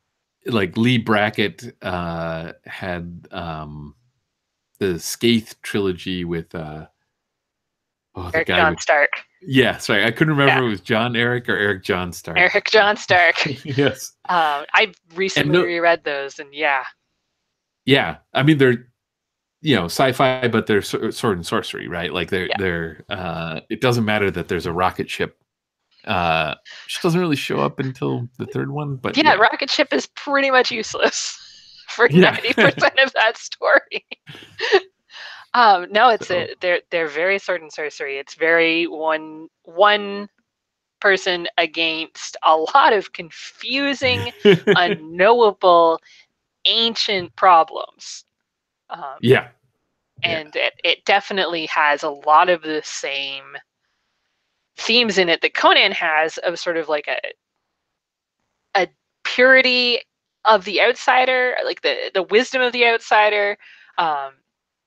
Lee Brackett had the Skaith trilogy with Eric John Stark. Yeah, sorry, I couldn't remember if it was John Eric or Eric John Stark. Eric John Stark. Yes. I recently reread those, and yeah, I mean, they're sci-fi, but they're sword and sorcery, right? Like, they're it doesn't matter that there's a rocket ship. She doesn't really show up until the third one, but rocket ship is pretty much useless for 90% of that story. No, they're very sword and sorcery. It's very one person against a lot of confusing, unknowable, ancient problems. And it definitely has a lot of the same themes in it that Conan has, of sort of like a purity of the outsider, like the wisdom of the outsider,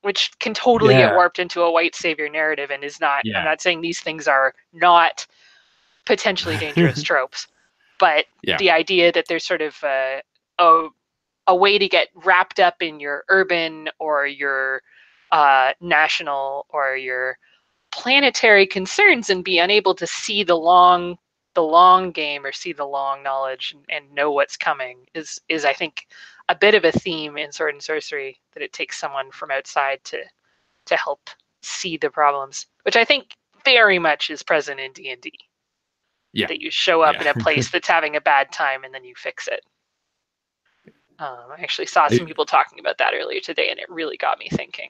which can totally get warped into a white savior narrative, and is not. I'm not saying these things are not potentially dangerous tropes, but the idea that there's sort of a way to get wrapped up in your urban or your national or your planetary concerns and be unable to see the long game or see the long knowledge and know what's coming is I think a bit of a theme in Sword and Sorcery, that it takes someone from outside to help see the problems, which I think very much is present in D&D. Yeah. That you show up in a place that's having a bad time and then you fix it. I actually saw some people talking about that earlier today, and it really got me thinking.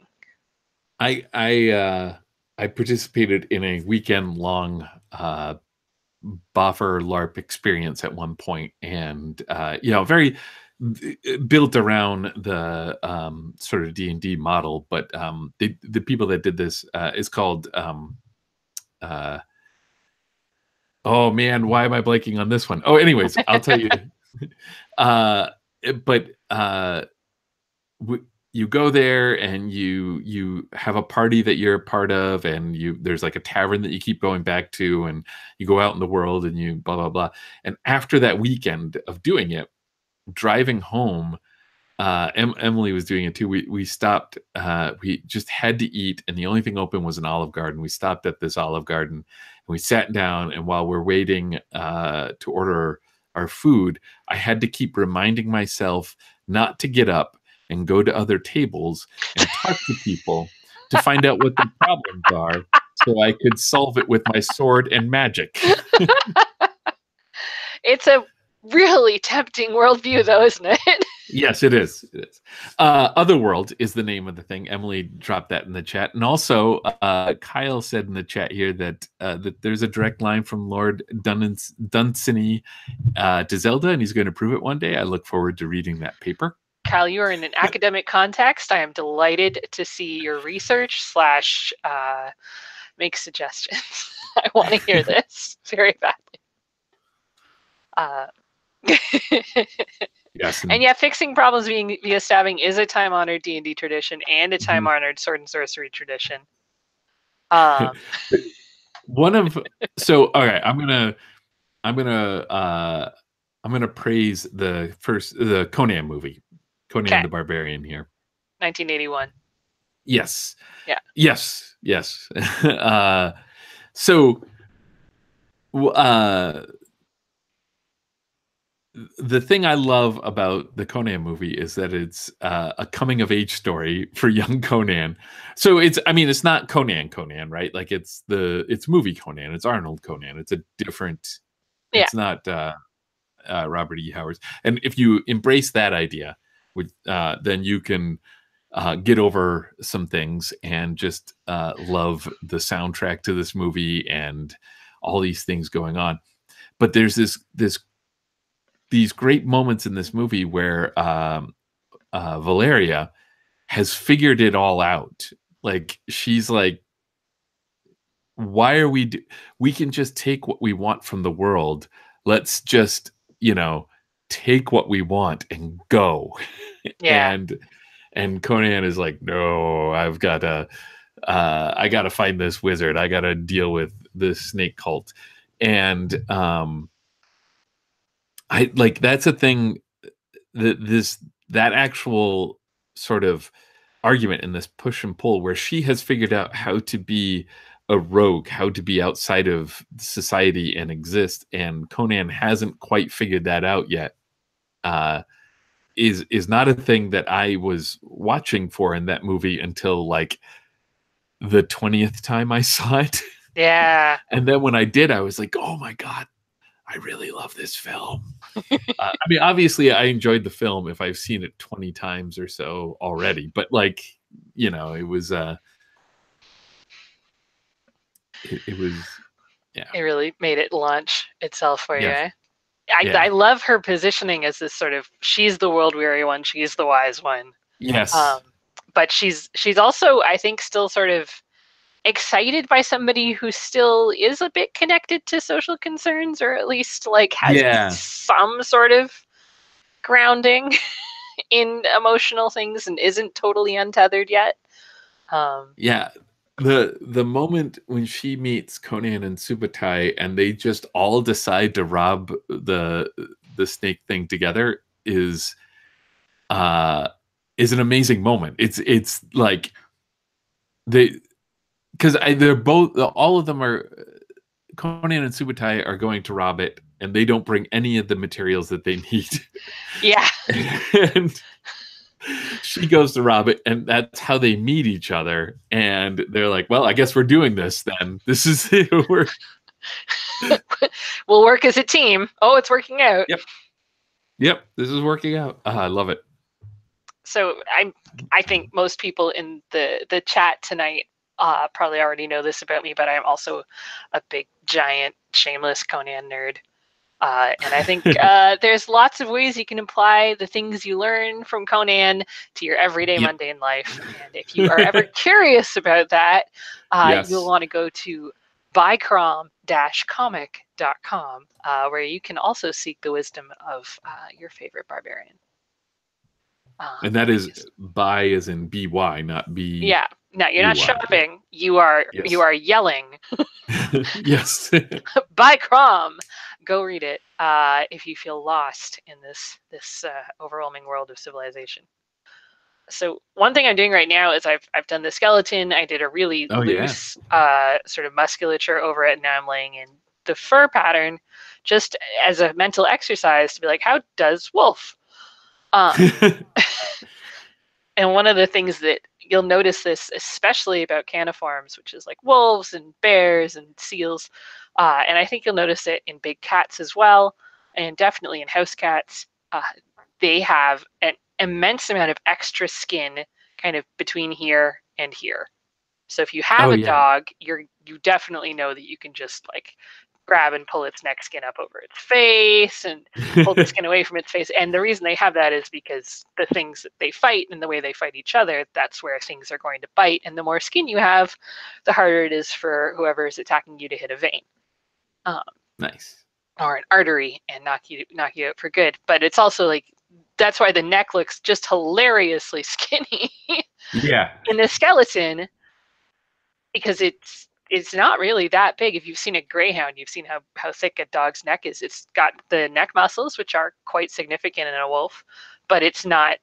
I participated in a weekend-long Boffer LARP experience at one point, and very built around the sort of D&D model. But the people that did this is called oh man, why am I blanking on this one? Oh, anyways, I'll tell you. You go there and you have a party that you're a part of, and there's like a tavern that you keep going back to, and you go out in the world and you blah blah blah. And after that weekend of doing it, driving home, Emily was doing it too. We stopped. We just had to eat, and the only thing open was an Olive Garden. We stopped at this Olive Garden, and we sat down. And while we're waiting to order our food, I had to keep reminding myself not to get up and go to other tables and talk to people to find out what the problems are, so I could solve it with my sword and magic. It's a really tempting worldview, though, isn't it? Yes, it is. It is. Otherworld is the name of the thing. Emily dropped that in the chat, and also Kyle said in the chat here that there's a direct line from Lord Dunsany to Zelda, and he's going to prove it one day. I look forward to reading that paper. Kyle, you are in an academic context. I am delighted to see your research / make suggestions. I want to hear this very badly. Yes, and yeah, fixing problems via stabbing is a time-honored D&D tradition and a time-honored Sword and Sorcery tradition. All right, I'm gonna praise the Conan movie, Conan the Barbarian here. 1981. Yes. Yeah. Yes. The thing I love about the Conan movie is that it's a coming of age story for young Conan. So it's not Conan, right? Like it's movie Conan. It's Arnold Conan. It's a different. Yeah. It's not Robert E. Howard's. And if you embrace that idea, then you can get over some things and just love the soundtrack to this movie and all these things going on. But there's these great moments in this movie where Valeria has figured it all out. Like, she's like, why are we can just take what we want from the world. Let's just, take what we want and go. Yeah. And Conan is like, no, I've got to I got to find this wizard. I got to deal with this snake cult. And that's a thing that actual sort of argument in this push and pull, where she has figured out how to be a rogue, how to be outside of society and exist, and Conan hasn't quite figured that out yet, is not a thing that I was watching for in that movie until like the 20th time I saw it. Yeah. And then when I did, I was like, oh my God, I really love this film. Obviously I enjoyed the film if I've seen it 20 times or so already, but it was it was, yeah. It really made it launch itself for you, eh? I love her positioning as this sort of, she's the world-weary one, she's the wise one. Yes. But she's also, I think, still sort of excited by somebody who still is a bit connected to social concerns, or at least has some sort of grounding in emotional things and isn't totally untethered yet. The moment when she meets Conan and PbtA and they just all decide to rob the snake thing together is is an amazing moment. It's like they because they're both, all of them are, Conan and PbtA are going to rob it, and they don't bring any of the materials that they need. Yeah. And she goes to rob it, and that's how they meet each other. And they're like, "Well, I guess we're doing this then. This is we're We'll work as a team. Oh, it's working out." Yep, this is working out. I love it. So I think most people in the chat tonight probably already know this about me, but I'm also a big, giant, shameless Conan nerd. And I think there's lots of ways you can apply the things you learn from Conan to your everyday mundane life. And if you are ever curious about that, you'll want to go to bicrom-comic.com, where you can also seek the wisdom of your favorite barbarian. And that is buy as in B-Y, not B. Yeah. No, you're not shopping. You are yelling. Yes. By Crom. Go read it if you feel lost in this overwhelming world of civilization. So one thing I'm doing right now is I've done the skeleton. I did a really loose sort of musculature over it, and now I'm laying in the fur pattern just as a mental exercise to be like, how does wolf? And one of the things that you'll notice this, especially about caniforms, which is like wolves and bears and seals, and I think you'll notice it in big cats as well, and definitely in house cats. They have an immense amount of extra skin kind of between here and here. So if you have a dog, you definitely know that you can just like grab and pull its neck skin up over its face and pull the skin away from its face. And the reason they have that is because the things that they fight and the way they fight each other, that's where things are going to bite. And the more skin you have, the harder it is for whoever is attacking you to hit a vein. Nice. Or an artery and knock you out for good. But it's also like, that's why the neck looks just hilariously skinny in the skeleton, because it's not really that big. If you've seen a greyhound, you've seen how thick a dog's neck is. It's got the neck muscles, which are quite significant in a wolf, but it's not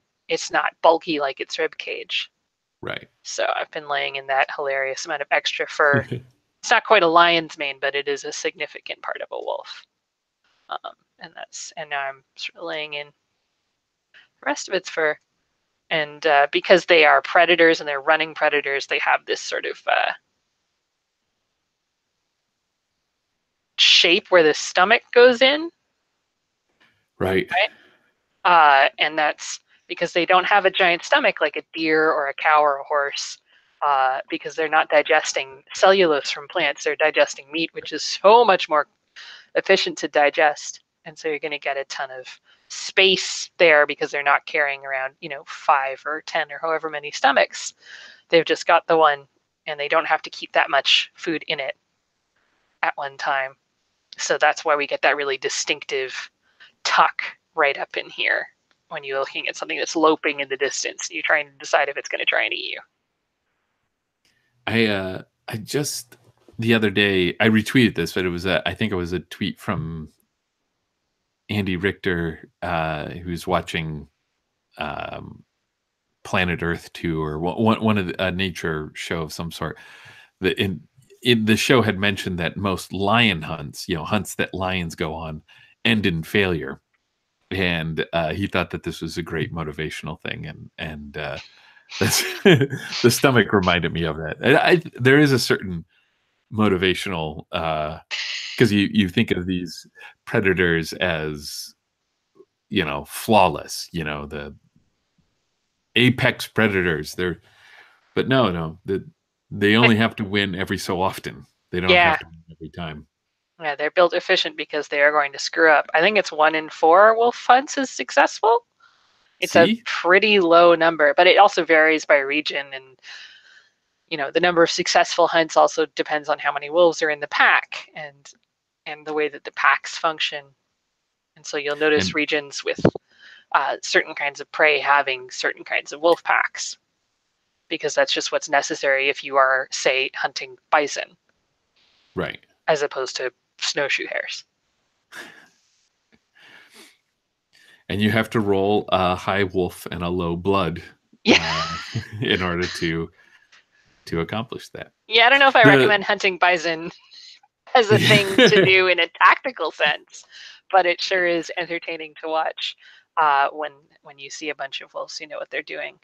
bulky like its rib cage. Right. So I've been laying in that hilarious amount of extra fur. It's not quite a lion's mane, but it is a significant part of a wolf. And now I'm sort of laying in the rest of its fur. And because they are predators and they're running predators, they have this sort of shape where the stomach goes in. Right. And that's because they don't have a giant stomach like a deer or a cow or a horse, because they're not digesting cellulose from plants. They're digesting meat, which is so much more efficient to digest. And so you're going to get a ton of space there because they're not carrying around, 5 or 10 or however many stomachs. They've just got the one, and they don't have to keep that much food in it at one time. So that's why we get that really distinctive tuck right up in here when you're looking at something that's loping in the distance. You're trying to decide if it's going to try and eat you. I just the other day I retweeted this, but I think it was a tweet from Andy Richter, who's watching Planet Earth 2 or one of a nature show of some sort. That in the show had mentioned that most lion hunts, hunts that lions go on, end in failure, and he thought that this was a great motivational thing, and that's the stomach reminded me of that. There is a certain motivational, because you think of these predators as flawless, the apex predators. But no, they only have to win every so often. They don't have to win every time. Yeah, they're built efficient because they are going to screw up. I think it's 1 in 4 wolf hunts is successful. It's a pretty low number, but it also varies by region, and the number of successful hunts also depends on how many wolves are in the pack and the way that the packs function. And so you'll notice regions with certain kinds of prey having certain kinds of wolf packs, because that's just what's necessary if you are, say, hunting bison, right, as opposed to snowshoe hares. and you have to roll a high wolf and a low blood in order to accomplish that. Yeah, I don't know if I recommend hunting bison as a thing to do in a tactical sense, but it sure is entertaining to watch when you see a bunch of wolves who know what they're doing.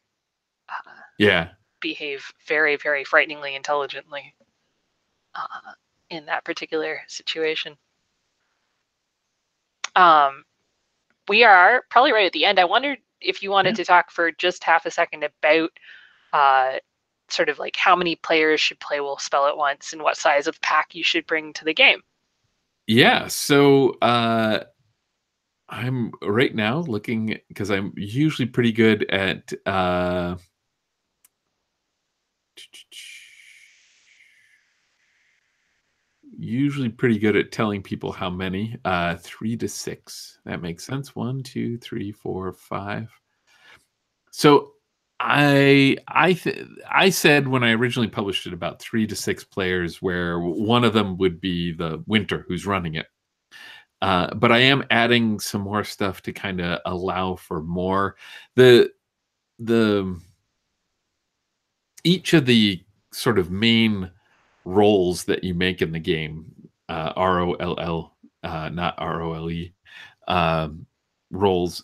Behave very, very frighteningly intelligently in that particular situation. We are probably right at the end. I wondered if you wanted to talk for just half a second about sort of like how many players should play Wolfspell at once and what size of pack you should bring to the game. Yeah, so I'm right now looking, because I'm usually pretty good at telling people how many. 3 to 6. That makes sense. 1, 2, 3, 4, 5. So I said when I originally published it about 3 to 6 players, where one of them would be the Winter who's running it. But I am adding some more stuff to kind of allow for more. Each of the sort of main roles that you make in the game, ROLL, not ROLE, roles,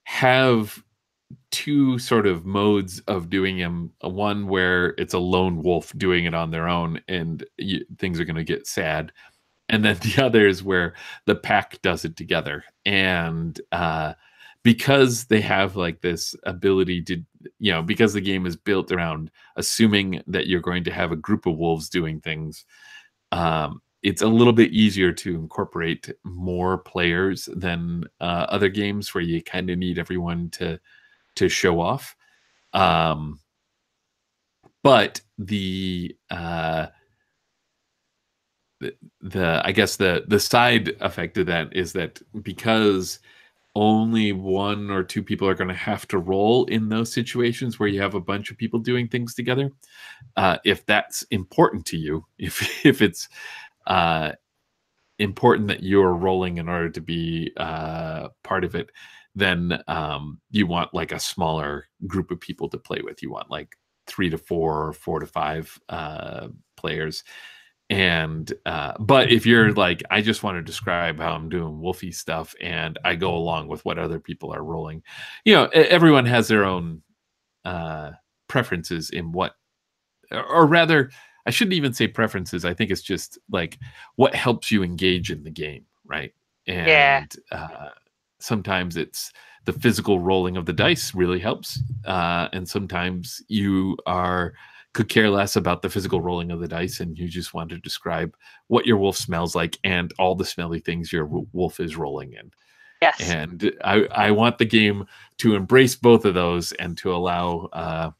have two sort of modes of doing them. One where it's a lone wolf doing it on their own, and things are going to get sad. And then the other is where the pack does it together. And because they have like this ability to, because the game is built around assuming that you're going to have a group of wolves doing things, it's a little bit easier to incorporate more players than other games where you kind of need everyone to show off. But the I guess the side effect of that is that because only 1 or 2 people are going to have to roll in those situations where you have a bunch of people doing things together, if that's important to you, if it's important that you're rolling in order to be part of it, then you want like a smaller group of people to play with. You want like 3 to 4 or 4 to 5 players. And but if you're like, I just want to describe how I'm doing wolfy stuff and I go along with what other people are rolling, everyone has their own preferences in what, or rather, I shouldn't even say preferences. I think it's just like what helps you engage in the game, right? And sometimes it's the physical rolling of the dice really helps, and sometimes you could care less about the physical rolling of the dice, and you just want to describe what your wolf smells like and all the smelly things your wolf is rolling in. Yes. And I want the game to embrace both of those and to allow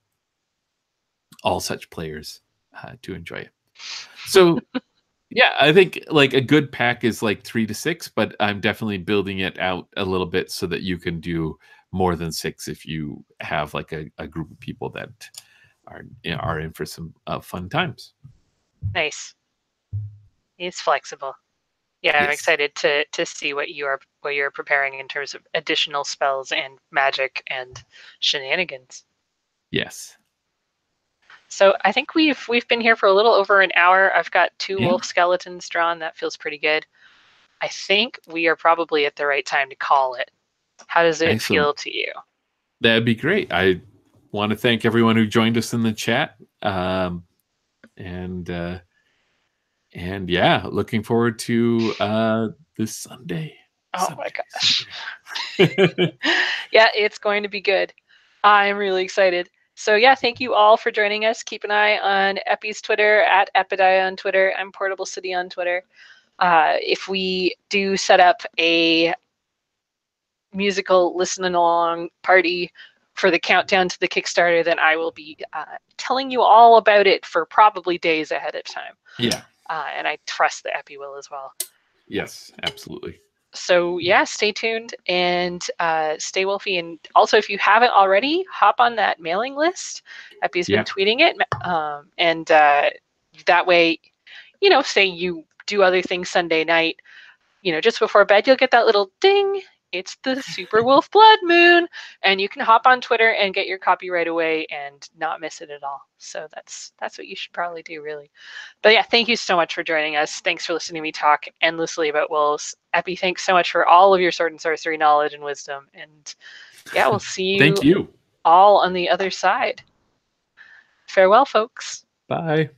all such players to enjoy it. So yeah, I think like a good pack is like 3 to 6, but I'm definitely building it out a little bit so that you can do more than 6 if you have like a group of people that are in for some fun times. Nice. It's flexible. Yeah, yes. I'm excited to see what you're preparing in terms of additional spells and magic and shenanigans. Yes. So I think we've been here for a little over an hour. I've got 2 wolf skeletons drawn. That feels pretty good. I think we are probably at the right time to call it. How does it feel to you? That'd be great. I want to thank everyone who joined us in the chat. And yeah, looking forward to this Sunday. Oh my gosh. Yeah, it's going to be good. I'm really excited. So yeah, thank you all for joining us. Keep an eye on Epi's Twitter, at Epidiah on Twitter. I'm Portable City on Twitter. If we do set up a musical listening along party for the countdown to the Kickstarter, then I will be telling you all about it for probably days ahead of time. Yeah. And I trust that Epi will as well. Yes, absolutely. So yeah, stay tuned and stay wolfy. And also, if you haven't already, hop on that mailing list. Epi's been tweeting it. And that way, say you do other things Sunday night, just before bed, you'll get that little ding. It's the Super Wolf Blood Moon, and you can hop on Twitter and get your copy right away and not miss it at all. So that's what you should probably do, really. But yeah, thank you so much for joining us. Thanks for listening to me talk endlessly about wolves. Epi, thanks so much for all of your sword and sorcery knowledge and wisdom. And yeah, we'll see Thank you all on the other side. Farewell, folks. Bye.